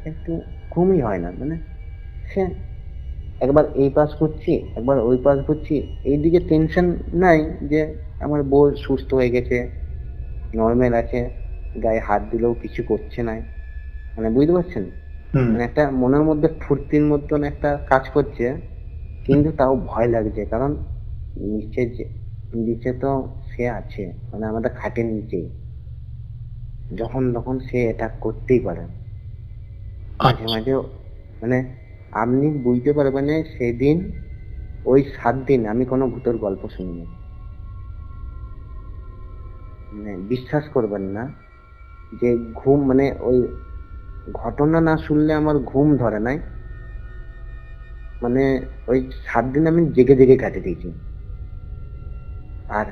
একটু ঘুমই হয় না, মানে সে একবার এই পাশ করছি একবার ওই পাশ করছি, এইদিকে টেনশন নাই যে আমার বউ সুস্থ হয়ে গেছে, নর্মাল আছে, গায়ে হাত দিলেও কিছু করছে না, মানে বুঝতে পারছেন। হুম। মানে একটা মনের মধ্যে ফুর্তির মতন একটা কাজ করছে, কিন্তু তাও ভয় লাগছে, কারণ নিচে তো সে আছে, মানে আমাদের খাটের নিচেই, যখন তখন সে অ্যাটাক করতেই পারে মাঝে মাঝে। মানে আপনি বুঝতে পারবেন না, সেদিন ওই 7 দিন আমি কোনো ভূতের গল্প শুনিনি, মানে বিশ্বাস করবেন না যে ঘুম মানে ওই ঘটনা না শুনলে আমার ঘুম ধরে নাই, মানে ওই 7 দিন আমি জেগে জেগে কাটিয়ে দিয়েছি। আর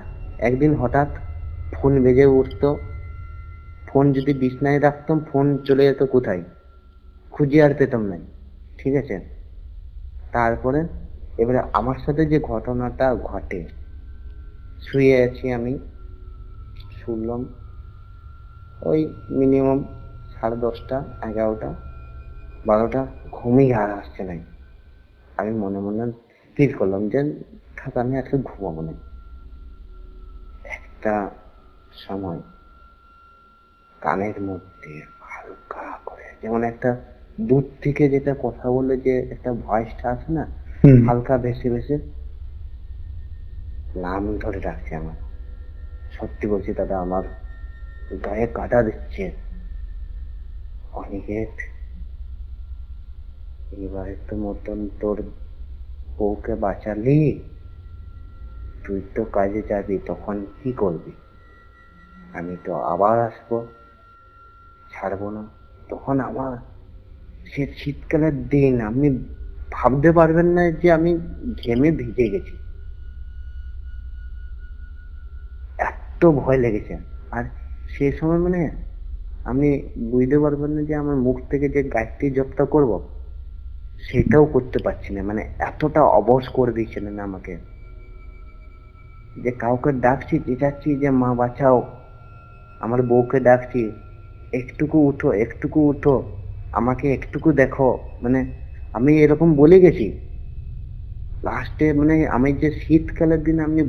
একদিন হঠাৎ ফোন বেজে উঠতো, ফোন যদি বিছনায় রাখতাম ফোন চলে যেত কোথায়, খুঁজে আর পেতাম না, ঠিক আছে। তারপরে এবারে আমার সাথে যে ঘটনাটা ঘটে, শুয়ে আছি আমি, শুনলাম ওই মিনিমাম 10:30, 11টা, 12টা, ঘুমই আর আসছে নাই। আমি মনে মনে স্থির করলাম যে থাক আমি আজকে ঘুমাবো না। একটা সময় কানের মধ্যে হালকা করে, যেমন একটা দূর থেকে যেটা কথা বলে যে একটা ভয়েসটা আছে না, হুম। হালকা ভেসে ভেসে নাম ধরে ডাকছে আমার। সত্যি বলছি দাদা, আমার গায়ে কাটা দিচ্ছে। অনিকেত, এবারে তো মতন তোর বউকে বাঁচালি, তুই তো কাজে যাবি, তখন কি করবি? আমি তো আবার আসবো, ছাড়বো না। তখন আমার সে শীতকালের দিন, আপনি ভাবতে পারবেন না যে আমি ঘেমে ভিজে গেছি, এত ভয় লেগেছে। আর সেই সময় মানে আমি বুঝতে পারবেন না যে আমার মুখ থেকে যে গায়ত্রী জপটা করব, সেটাও করতে পারছি না। মানে এতটা অবশ করে দিয়েছিলেন আমাকে, যে কাউকে ডাকছি, চেঁচাচ্ছি যে মা বাঁচাও, আমার বউকে ডাকছি, একটুকু উঠো, একটুকু উঠো, আমাকে একটুকু দেখো। মানে আমি এরকম বলে গেছি। লাস্টে মানে আমি যে শীতকালের দিন, আপনি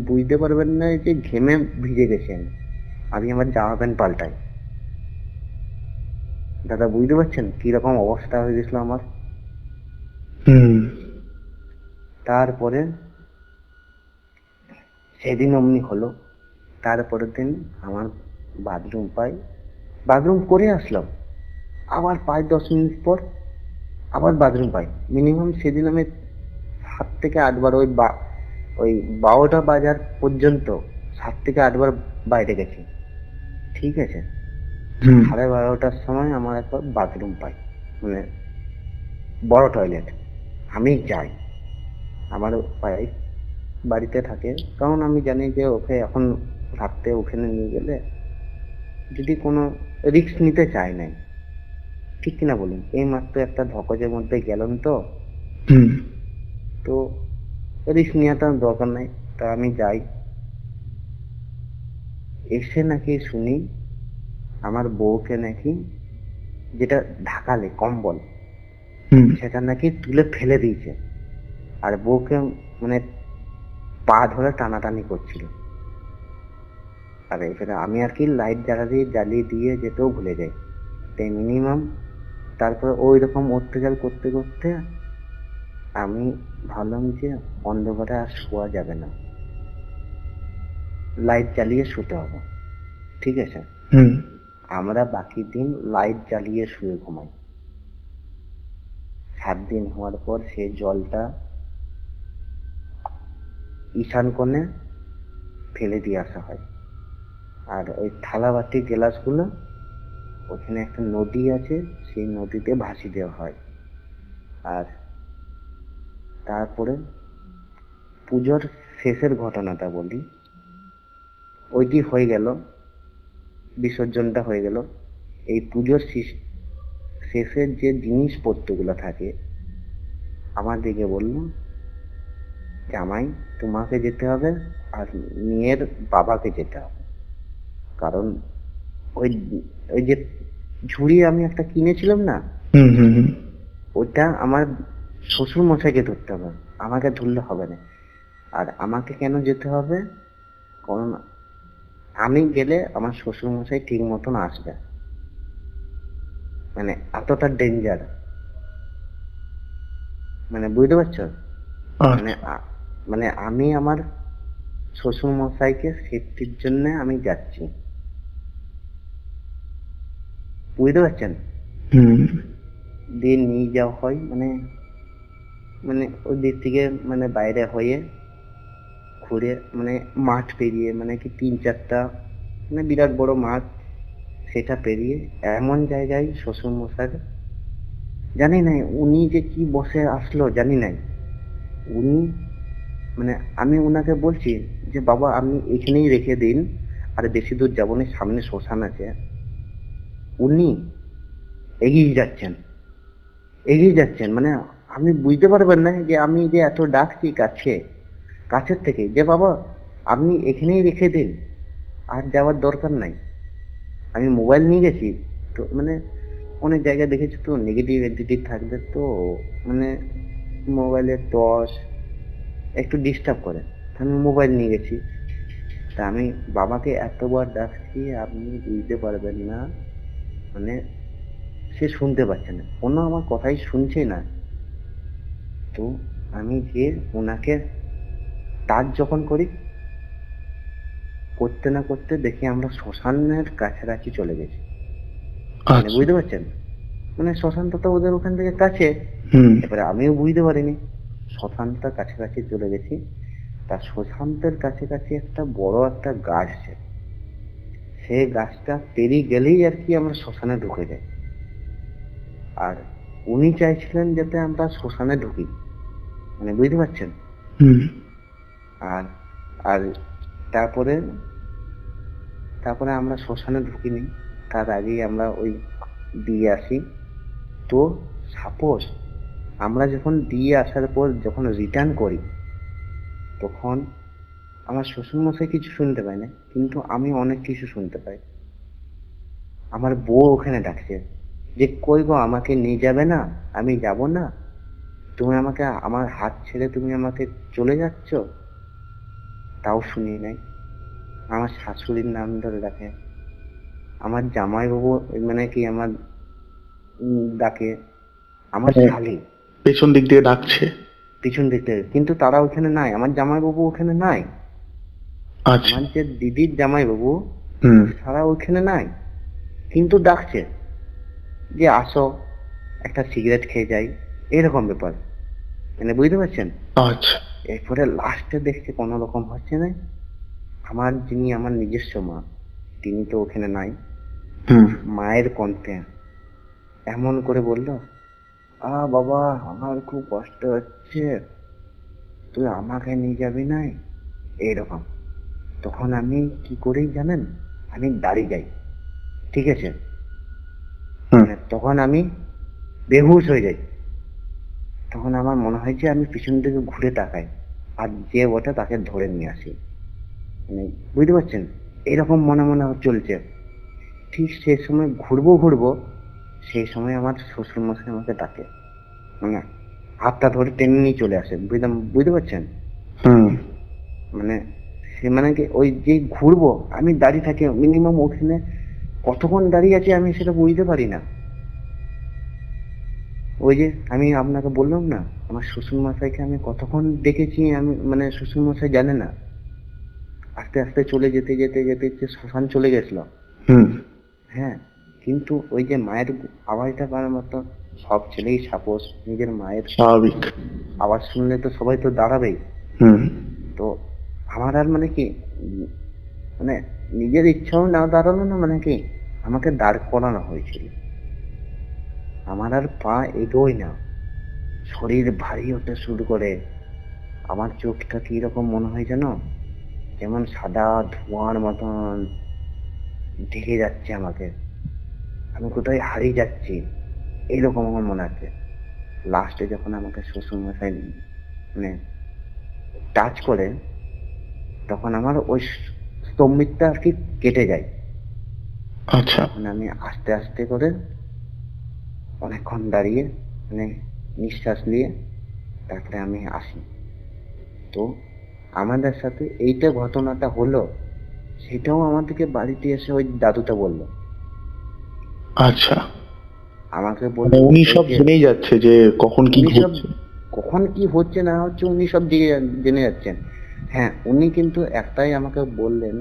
বুঝতে পারবেন না যে ঘেমে ভিজে গেছি আমি আমার জামা প্যান্ট পাল্টাই। দাদা বুঝতে পারছেন কিরকম অবস্থা হয়ে গেছিল আমার? হুম। তারপরে সেদিন অমনি হলো। তারপরের দিন আমার বাথরুম পাই, বাথরুম করে আসলাম, আবার 5-10 মিনিট পর আবার বাথরুম পাই। মিনিমাম সেদিন আমি 7 থেকে 8 বার, ওই 12টা বাজার পর্যন্ত 7 থেকে 8 বার বাইরে গেছি। ঠিক আছে, 12:30টার সময় আমার একবার বাথরুম পাই, মানে বড় টয়লেট। আমি যাই, আমার ওয়াইফ বাড়িতে থাকে, কারণ আমি জানি যে ওকে এখন রাখতে ওখানে নিয়ে গেলে যদি কোনো রিস্ক নিতে চায় নাই, ঠিক কিনা বলুন? এই মাত্র একটা ধকজের মধ্যে গেলাম, তো রিস্ক নেওয়াটা দরকার নাই। তা আমি যাই, এসে নাকি শুনি আমার বউকে নাকি যেটা ঢাকালে কম্বল, সেটা নাকি তুলে ফেলে দিয়েছে, আর বউকে মানে পা ধরে টানাটানি করছিল। আর এখানে আমি আর কি লাইট জ্বালিয়ে দিয়ে যেতেও ভুলে যাই, তাই মিনিমাম। তারপরে ওই রকম অত্যাচার করতে করতে আমি ভাবলাম যে অন্ধকারে আর শোয়া যাবে না, লাইট জ্বালিয়ে শুতে হবে। ঠিক আছে, আমরা বাকি দিন লাইট জ্বালিয়ে শুয়ে ঘুমাই। 7 দিন হওয়ার পর সেই জলটা ঈশান কোণে ফেলে দিয়ে আসা হয়। আর ওই থালা বাটি গ্লাসগুলো ওখানে একটা নদী আছে, সেই নদীতে ভাসিয়ে দেওয়া হয়। আর তারপরে পুজোর শেষের ঘটনাটা বলি। ওইটি হয়ে গেল, বিসর্জনটা হয়ে গেল। এই পুজোর শেষের যে জিনিসপত্রগুলো থাকে, আমার দিকে বলল, জামাই তোমাকে যেতে হবে আর মেয়ের বাবাকে যেতে হবে, কারণ ওই ওই যে ঝুড়ি আমি একটা কিনেছিলাম না, ওইটা আমার শ্বশুর মশাইকে ধরতে হবে, আমাকে ধরলে হবে না। আর আমাকে কেন যেতে হবে? কারণ আমি গেলে আমার শ্বশুর মশাই ঠিক মতন আসবে, মানে এতটা ডেঞ্জার। মানে বুঝতে পারছো? মানে মানে আমি আমার শ্বশুর মশাইকে সেফটির জন্য আমি যাচ্ছি, বুঝতে পারছেন? দিয়ে নিয়ে যাওয়া হয়, মানে মানে ওই দিক থেকে মানে বাইরে হয়ে ঘুরে, মানে মাঠ পেরিয়ে, মানে কি 3-4টা মানে বিরাট বড় মাঠ, সেটা পেরিয়ে এমন জায়গায় শ্বশুর মশাই, জানি নাই উনি যে কি বসে আসলো, জানি নাই। উনি মানে আমি ওনাকে বলছি যে বাবা আপনি এখানেই রেখে দিন, আর বেশি দূর যাবো না, সামনে শ্মশান আছে। উনি এগিয়ে যাচ্ছেন, মানে আপনি বুঝতে পারবেন না যে আমি যে এত ডাকছি কাছের থেকে, যে বাবা আপনি এখানেই রেখে দিন, আর যাওয়ার দরকার নাই। আমি মোবাইল নিয়ে গেছি তো, মানে অনেক জায়গায় দেখেছি তো নেগেটিভ এন্টিটি থাকবে, তো মানে মোবাইলের টর্চ একটু ডিস্টার্ব করে, আমি মোবাইল নিয়ে গেছি। তা আমি বাবাকে এতবার ডাকছি, আপনি বুঝতে পারবেন না, মানে সে শুনতে পাচ্ছে না, কোনো আমার কথাই শুনছে না। তো আমি গিয়ে ওনাকে টাচ যখন করি, করতে না করতে দেখি আমরা শ্মশানের কাছাকাছি চলে গেছি। মানে বুঝতে পারছেন, মানে শ্মশানটা তো ওদের ওখান থেকে কাছে। এবারে আমিও বুঝতে পারিনি, শ্মশানটা কাছাকাছি চলে গেছি। তার শ্মশানটার কাছাকাছি একটা বড় একটা গাছ আছে, সেই গাছটা পেরিয়ে গেলেই আর কি আমরা শ্মশানে ঢুকে যাই। আর উনি চাইছিলেন যাতে আমরা শ্মশানে ঢুকি, মানে বুঝতে পারছেন। হুম। আর আর তারপরে তারপরে আমরা শ্মশানে ঢুকিনি, তার আগেই আমরা ওই দিয়ে আসি। তো সাপোজ আমরা যখন দিয়ে আসার পর যখন রিটার্ন করি, তখন আমার শ্বশুরমশাই কিছু শুনতে পায় না, কিন্তু আমি অনেক কিছু শুনতে পাই। আমার বউ ওখানে ডাকছে যে, কই গো, আমাকে নিয়ে যাবে না? আমি যাব না, তুমি আমাকে, আমার হাত ছেড়ে তুমি আমাকে চলে যাচ্ছ। তাও শুনি নাই। আমার শাশুড়ির নাম ধরে ডাকে, আমার জামাইবাবু মানে কি আমার ডাকে, আমার শালি পেছন দিক দিয়ে ডাকছে। পিছন দিক থেকে, কিন্তু তারা ওখানে নাই, আমার জামাইবাবু ওখানে নাই। আচ্ছা। আমার যে দিদির জামাইবাবু হুম। তারা ওখানে নাই, কিন্তু ডাকছে যে আসো একটা সিগারেট খেয়ে যাই, এরকম ব্যাপার, মানে বুঝতে পারছেন। আচ্ছা। এরপরে লাস্টে দেখছি কোনো রকম হচ্ছে না। আমার যিনি আমার নিজস্ব মা, তিনি তো ওখানে নাই। হুম। মায়ের কণ্ঠে এমন করে বলল, বাবা, আমার খুব কষ্ট হচ্ছে, তুই আমাকে নিয়ে যাবি নাই, এইরকম। তখন আমি কি করেই জানেন, আমি দাঁড়িয়ে যাই, ঠিক আছে। হুম। তখন আমি বেহুশ হয়ে যাই। তখন আমার মনে হয় যে আমি পিছন থেকে ঘুরে তাকাই, আর যে ওটা তাকে ধরে নিয়ে আসি, মানে বুঝতে পারছেন, এরকম মনে মনে চলছে। ঠিক সেই সময় ঘুরবো, সেই সময় আমার শ্বশুর মশাই আমাকে ডাকে, মানে হাতটা ধরে টেনে নিয়ে চলে আসে, বুঝতে পারছেন। হুম। মানে সে মানে কি ওই যে ঘুরবো, আমি দাঁড়িয়ে থাকি মিনিমাম ওখানে কতক্ষণ দাঁড়িয়ে আছি আমি সেটা বুঝতে পারি না। ওই যে আমি আপনাকে বললাম না, আমার শ্বশুর মশাইকে আমি কতক্ষণ দেখেছি, আমি মানে শ্বশুর মশাই জানে না। আস্তে আস্তে চলে যেতে যেতে যেতে যে শ্মশান চলে গেছিল। হুম। হ্যাঁ, কিন্তু ওই যে মায়ের আওয়াজটা পাওয়ার মতো, সব ছেলেই সাপোজ নিজের মায়ের স্বাভাবিক। আওয়াজ শুনলে তো সবাই তো দাঁড়াবেই। হুম। তো আমার আর মানে কি মানে নিজের ইচ্ছাও না দাঁড়ানো না, মানে কি আমাকে দাঁড় করানো হয়েছিল। আমার আর পা এগোই না, শরীর ভারী হতে শুরু করে। আমার চোখটা কি রকম মনে হয় জানো, যেমন সাদা ধোঁয়ার মতন ঢেকে যাচ্ছে আমাকে, আমি কোথায় হারিয়ে যাচ্ছি, এইরকম আমার মনে হচ্ছে। লাস্টে যখন আমাকে শ্বশুর মশাই মানে টাচ করে, তখন আমার ওই স্তম্ভিতটা আর কি কেটে যায়। আচ্ছা। তখন আমি আস্তে আস্তে করে অনেকক্ষণ দাঁড়িয়ে মানে নিঃশ্বাস নিয়ে তারপরে আমি আসি। তো আমাদের সাথে এইটা ঘটনাটা হলো, সেটাও আমাদেরকে বাড়িতে এসে ওই দাদুটা বলল। আচ্ছা। আমাকে মানে বললো উনি এই সব যে জেনেই যাচ্ছে যে কখন কি উনি সব ঘটছে। কখন কি হচ্ছে না হচ্ছে উনি সব জেনে যাচ্ছেন। হ্যাঁ, উনি কিন্তু একটাই আমাকে বললেন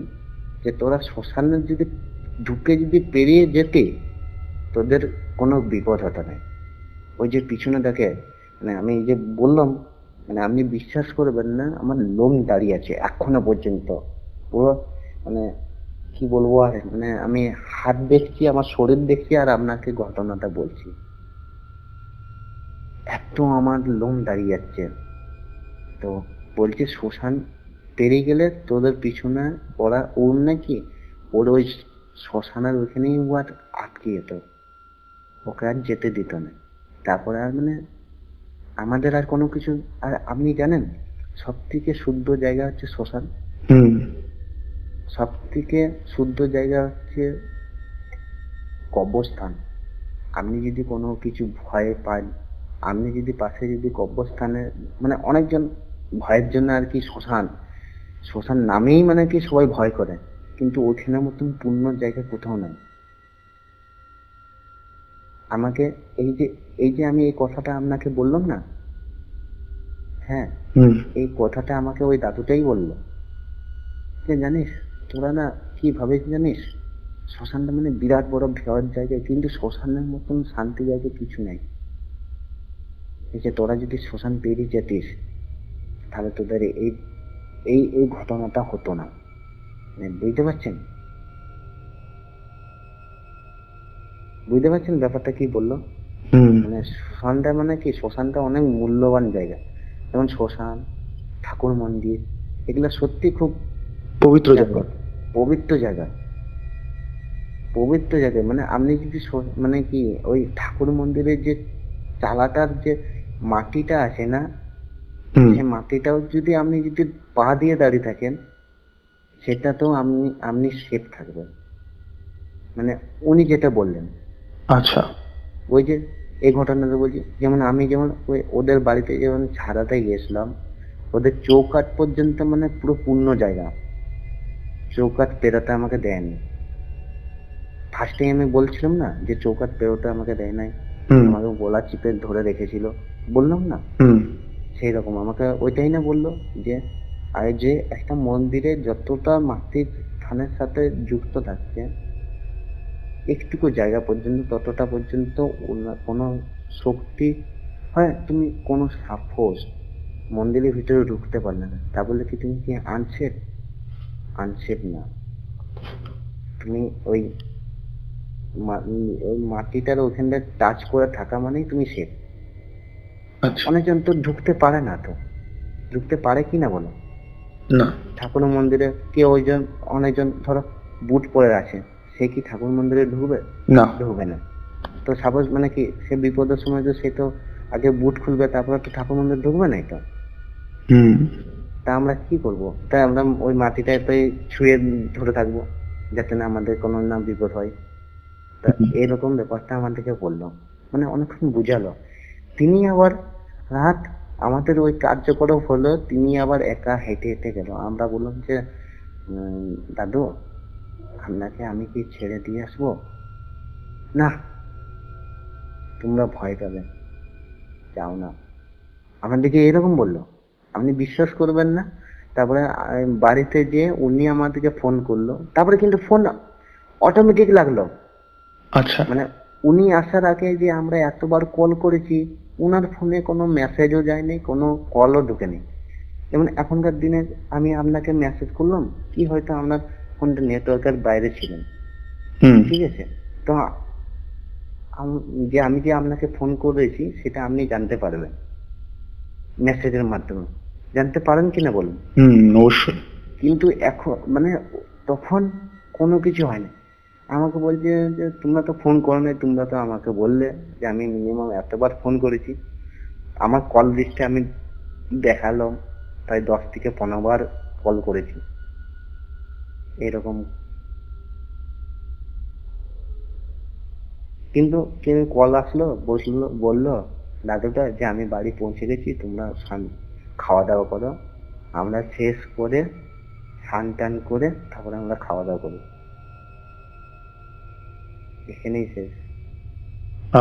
যে তোরা শ্মশানে যদি ঢুকে যদি পেরিয়ে যেতে, তোদের কোনো বিপদ হতো না। ওই যে পিছনে দেখে, মানে আমি এই যে বললাম, মানে আপনি বিশ্বাস করবেন না, আমার লোম দাঁড়িয়ে আছে এখনো পর্যন্ত পুরো, মানে কি বলবো আর, মানে আমি হাত দেখছি, আমার শরীর দেখছি, আর আপনাকে ঘটনাটা বলছি, এত আমার লোম দাঁড়িয়ে যাচ্ছে। তো বলছে শ্মশান পেরিয়ে গেলে তোদের পিছনে ওরা ওর নাকি ওর ওই শ্মশানের ওইখানেই ও আর আটকে যেত, ওকে আর যেতে দিত না। তারপরে আর মানে আমাদের আর কোনো কিছু। আর আপনি জানেন সব থেকে শুদ্ধ জায়গা হচ্ছে শ্মশান, হুম। সব থেকে শুদ্ধ জায়গা হচ্ছে কবরস্থান। আপনি যদি কোনো কিছু ভয় পান, আপনি যদি পাশে যদি কবরস্থানে, মানে অনেকজন ভয়ের জন্য আর কি শ্মশান শ্মশান নামেই মানে কি সবাই ভয় করে, কিন্তু ওইখানের মতন পূর্ণ জায়গা কোথাও নাই। আমাকে এই যে আমি এই কথাটা আপনাকে বললাম না, হ্যাঁ, হুম। এই কথাটা আমাকে ওই দাদুটাই বললো যে জানিস তোরা না কি ভাবে জানিস, শ্মশানটা মানে বিরাট বড় ভয়ের জায়গা, কিন্তু শ্মশানের মতন শান্তি জায়গা কিছু নেই। যে তোরা যদি শ্মশান পেরিয়ে যেতিস তাহলে তোদের এই এই এই ঘটনাটা হতো না। মানে বুঝতে পারছেন ব্যাপারটা কি বললো? মানে শ্মশানটা মানে কি, শ্মশানটা অনেক মূল্যবান জায়গা। যেমন শ্মশান, ঠাকুর মন্দির, এগুলো সত্যি খুব পবিত্র জায়গা। পবিত্র জায়গা। মানে আপনি যদি মানে কি ওই ঠাকুর মন্দিরের যে চালাটার যে মাটিটা আছে না, সেই মাটিটাও যদি আপনি যদি পা দিয়ে দাঁড়িয়ে থাকেন, সেটা তো আপনি সেফ থাকবেন। মানে উনি যেটা বললেন, আচ্ছা, ওই যে এই ঘটনাটা বলছি, যেমন আমি যেমন ওই ওদের বাড়িতে যেমন ছাড়াতে গিয়েছিলাম, ওদের চৌকাঠ পর্যন্ত মানে পুরো পূর্ণ জায়গা, চৌকাঠ পেরোতে আমাকে দেয়নি। ফার্স্টে আমি বলছিলাম না যে চৌকাঠ পেরোতে আমাকে দেয় নাই, আমাকে গলা চিপে ধরে রেখেছিল, বললাম না? সেই রকম আমাকে ওইটাই না বললো যে আর যে একটা মন্দিরে যতটা মাটির স্থানের সাথে যুক্ত থাকছে, একটুকু জায়গা পর্যন্ত, ততটা পর্যন্ত কোনো শক্তি হয়, তুমি কোনো সাহস মন্দিরের ভিতরে ঢুকতে পারলে না, তা বলে কি তুমি কি আনসেফ না? তুমি ওই মাটিটার ওইখানটা টাচ করে থাকা মানেই তুমি সেফ। অনেকজন তো ঢুকতে পারে না, তো ঢুকতে পারে কি না বলো? না, ঠাকুর মন্দিরে কেউ ওইজন অনেকজন ধরো বুট পরে আছে, সে কি ঠাকুর মন্দিরে ঢুকবে? না, ঢুকবে না। তো সাপোজ মানে কি সে বিপদের সময় তো সে তো আগে বুট খুলবে, তারপরে তো ঠাকুর মন্দির ঢুকবে না। তো তা আমরা কি করব? তাই আমরা ওই মাটিটাতে ছুঁয়ে ধরে থাকবো যাতে না আমাদের কোনো না বিপদ হয়। তা এরকম ব্যাপারটা আমাদেরকে বললো, মানে অনেকক্ষণ বুঝালো। তিনি আবার রাত আমাদের ওই কার্যক্রম হলো, তিনি আবার একা হেঁটে হেঁটে গেল। আমরা বললাম যে দাদু আপনাকে আমি কি ছেড়ে দিয়ে আসবো? না, তোমরা ভয় পাবে, যাও না। আমাদেরকে এরকম বললো, আপনি বিশ্বাস করবেন না। তারপরে বাড়িতে যেয়ে উনি আমাদেরকে ফোন করলো, তারপরে কিন্তু ফোন অটোমেটিক লাগলো। আচ্ছা, মানে উনি আসার আগে যে আমরা এতবার কল করেছি, উনার ফোনে কোনো মেসেজও যায়নি, কোনো কলও ঢুকেনি। যেমন এখনকার দিনে আমি আপনাকে মেসেজ করলাম, কি হয়তো আপনার ফোনটা নেটওয়ার্কের বাইরে ছিলেন, ঠিক আছে, তো আমি যে আপনাকে ফোন করেছি সেটা আপনি জানতে পারবেন মেসেজের মাধ্যমে। জানতে পারেন কিনা বলুন? অবশ্যই। কিন্তু এখন মানে তখন কোনো কিছু হয়নি। আমাকে বলছে যে তোমরা তো ফোন করো নাই, তোমরা তো আমাকে বললে যে আমি মিনিমাম এতবার ফোন করেছি। আমার কল লিস্টে আমি দেখালাম প্রায় 10 থেকে 15 বার কল করেছি এরকম। কিন্তু কেউ কল আসলো, বসলো, বললো দাদুটা যে আমি বাড়ি পৌঁছে গেছি, তোমরা খাওয়া দাওয়া করো। আমরা শেষ করে স্নান টান করে তারপরে আমরা খাওয়া দাওয়া করি, এখানেই শেষ।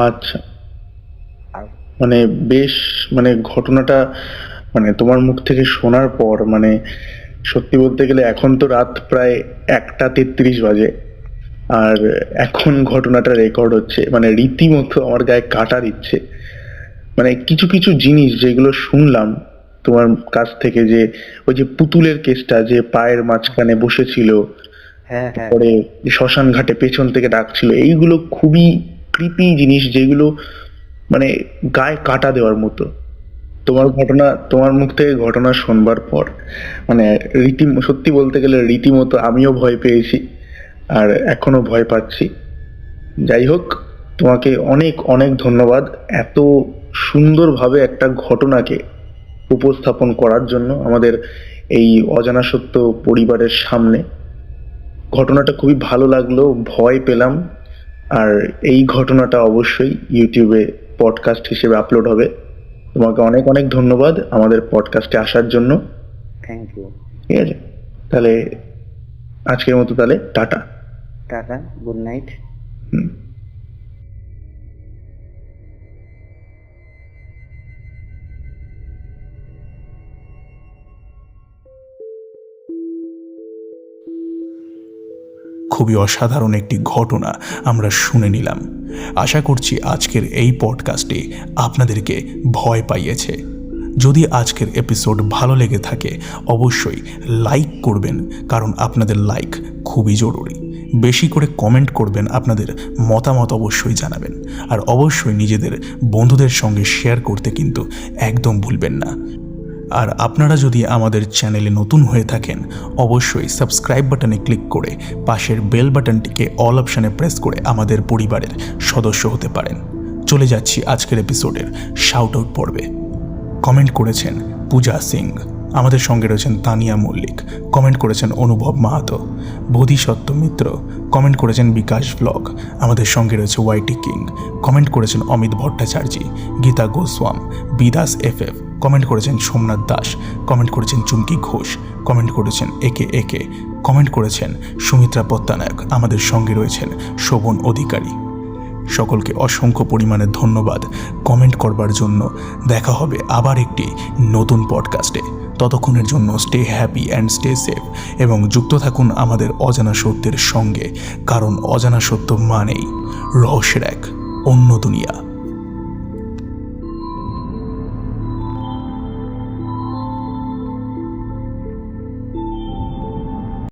আচ্ছা, মানে বেশ, মানে ঘটনাটা মানে তোমার মুখ থেকে শোনার পর মানে সত্যি বলতে গেলে এখন তো রাত প্রায় 1:33 বাজে, আর এখন ঘটনাটা রেকর্ড হচ্ছে, মানে রীতিমতো আমার গায়ে কাটা দিচ্ছে। মানে কিছু কিছু জিনিস যেগুলো শুনলাম তোমার কাছ থেকে, যে ওই যে পুতুলের কেসটা, যে পায়ের মাঝখানে বসেছিল, পরে শ্মশান ঘাটে পেছন থেকে ডাকছিল, এইগুলো খুবই ক্রিপি জিনিস, যেগুলো মানে গায়ে কাটা দেওয়ার মতো। তোমার মুখ থেকে ঘটনা শোনবার পর মানে সত্যি বলতে গেলে রীতিমতো আমিও ভয় পেয়েছি, আর এখনো ভয় পাচ্ছি। যাই হোক, তোমাকে অনেক অনেক ধন্যবাদ এত সুন্দরভাবে একটা ঘটনাকে উপস্থাপন করার জন্য আমাদের এই অজানা সত্য পরিবারের সামনে। ঘটনাটা খুবই ভালো লাগলো, ভয় পেলাম। আর এই ঘটনাটা অবশ্যই ইউটিউবে পডকাস্ট হিসেবে আপলোড হবে। তোমাকে অনেক অনেক ধন্যবাদ আমাদের পডকাস্টে আসার জন্য। Thank you. ঠিক আছে, তাহলে আজকের মতো তাহলে টাটা। Tata, good night. খুবই অসাধারণ একটি ঘটনা আমরা শুনে নিলাম। আশা করছি আজকের এই পডকাস্টে আপনাদেরকে ভয় পাইয়েছে। যদি আজকের এপিসোড ভালো লেগে থাকে অবশ্যই লাইক করবেন, কারণ আপনাদের লাইক খুবই জরুরি। বেশি করে কমেন্ট করবেন, আপনাদের মতামত অবশ্যই জানাবেন, আর অবশ্যই নিজেদের বন্ধুদের সঙ্গে শেয়ার করতে কিন্তু একদম ভুলবেন না। আর আপনারা যদি আমাদের চ্যানেলে নতুন হয়ে থাকেন অবশ্যই সাবস্ক্রাইব বাটনে ক্লিক করে পাশের বেল বাটনটিকে অল অপশানে প্রেস করে আমাদের পরিবারের সদস্য হতে পারেন। চলে যাচ্ছি আজকের এপিসোডের শাউট আউট পর্বে। কমেন্ট করেছেন পূজা সিং, আমাদের সঙ্গে রয়েছেন তানিয়া মল্লিক, কমেন্ট করেছেন অনুভব মাহাতো, বোধিসত্ত্ব মিত্র, কমেন্ট করেছেন বিকাশ ব্লগ, আমাদের সঙ্গে রয়েছে ওয়াইটি কিং, কমেন্ট করেছেন অমিত ভট্টাচার্য, গীতা গোস্বাম, বিদাস FF, কমেন্ট করেছেন সোমনাথ দাস, কমেন্ট করেছেন চুমকি ঘোষ, কমেন্ট করেছেন একে, কমেন্ট করেছেন সুমিত্রা পত্তানায়ক, আমাদের সঙ্গে রয়েছেন শোভন অধিকারী। সকলকে অসংখ্য পরিমাণে ধন্যবাদ কমেন্ট করবার জন্য। দেখা হবে আবার একটি নতুন পডকাস্টে। ততক্ষণের জন্য stay happy and stay safe এবং যুক্ত থাকুন আমাদের অজানা সত্যের সঙ্গে, কারণ অজানা সত্য মানেই রহস্যের এক অন্য দুনিয়া।